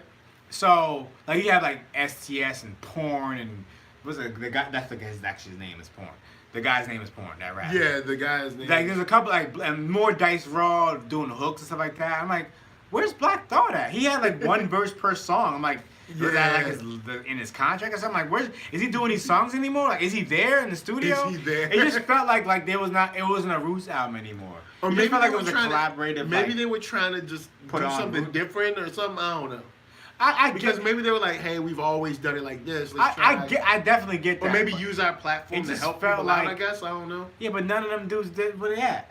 [SPEAKER 2] So like you have like STS and Porn and what's the guy? That's actually his name is Porn. The guy's name is Porn. That rapper.
[SPEAKER 1] Yeah, the guy's name.
[SPEAKER 2] Like there's a couple like and more Dice Raw doing the hooks and stuff like that. I'm like, where's Black Thought at? He had like one verse per song. I'm like, was that like in his contract or something? Like, is he doing these songs anymore? Like, is he there in the studio?
[SPEAKER 1] Is he there?
[SPEAKER 2] It just felt like it wasn't a Roots album anymore.
[SPEAKER 1] Or
[SPEAKER 2] it
[SPEAKER 1] maybe
[SPEAKER 2] felt like it was
[SPEAKER 1] a
[SPEAKER 2] collaborative.
[SPEAKER 1] Maybe
[SPEAKER 2] like,
[SPEAKER 1] they were trying to just
[SPEAKER 2] put
[SPEAKER 1] do
[SPEAKER 2] on
[SPEAKER 1] something
[SPEAKER 2] Roots.
[SPEAKER 1] different or something. I don't know.
[SPEAKER 2] Because
[SPEAKER 1] maybe they were like, hey, we've always done it like this. Let's try.
[SPEAKER 2] I definitely get that.
[SPEAKER 1] Or maybe use our platform to help people out, I guess. I don't know.
[SPEAKER 2] Yeah, but none of them dudes did where they at.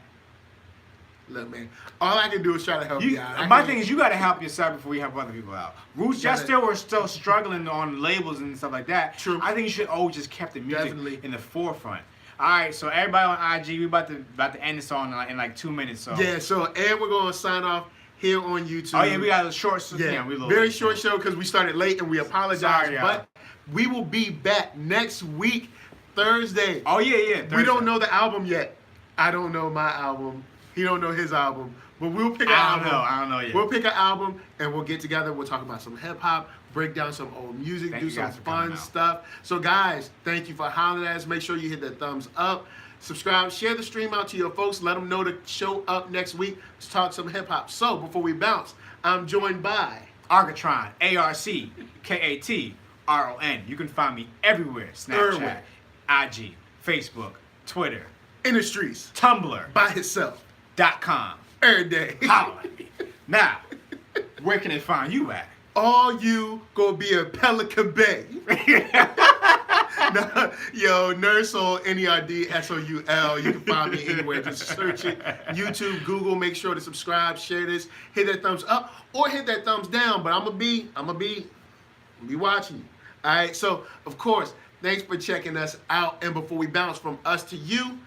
[SPEAKER 1] Look, man, all I can do is try to help you out.
[SPEAKER 2] My thing is, you got to help yourself before you help other people out. Roots just were still struggling on labels and stuff like that.
[SPEAKER 1] True.
[SPEAKER 2] I think you should always just kept the music in the forefront. All right, so everybody on IG, we about to end this on in like 2 minutes. So
[SPEAKER 1] yeah, and we're gonna sign off here on YouTube.
[SPEAKER 2] Oh yeah, we got a short.
[SPEAKER 1] Yeah,
[SPEAKER 2] we
[SPEAKER 1] very short show because we started late and we apologize.
[SPEAKER 2] Sorry,
[SPEAKER 1] but we will be back next week, Thursday.
[SPEAKER 2] Oh yeah. Thursday.
[SPEAKER 1] We don't know the album yet. I don't know my album. He don't know his album. But we'll pick an album.
[SPEAKER 2] I don't know yet.
[SPEAKER 1] We'll pick an album and we'll get together. We'll talk about some hip hop, break down some old music, do some fun stuff. So guys, thank you for hollering at us. Make sure you hit that thumbs up. Subscribe, share the stream out to your folks. Let them know to show up next week to talk some hip hop. So before we bounce, I'm joined by
[SPEAKER 2] Arckatron, ARCKATRON. You can find me everywhere: Snapchat, IG, Facebook, Twitter,
[SPEAKER 1] in the streets,
[SPEAKER 2] Tumblr,
[SPEAKER 1] by himself,
[SPEAKER 2] .com.
[SPEAKER 1] every day.
[SPEAKER 2] Holla at me. Now, where can they find you at?
[SPEAKER 1] All you gonna be a Pelican Bay. Yo, NERDSoul, NERDSoul. You can find me anywhere. Just search it. YouTube, Google. Make sure to subscribe, share this, hit that thumbs up, or hit that thumbs down. But I'm gonna be watching you. All right. So of course, thanks for checking us out. And before we bounce from us to you,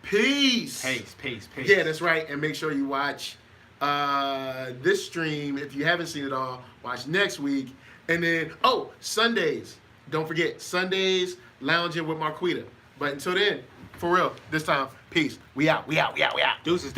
[SPEAKER 1] peace.
[SPEAKER 2] Peace.
[SPEAKER 1] Yeah, that's right. And make sure you watch this stream. If you haven't seen it all, watch next week. And then, Sundays. Don't forget, Sundays, lounging with Marquita. But until then, for real, this time, peace. We out.
[SPEAKER 2] Deuces.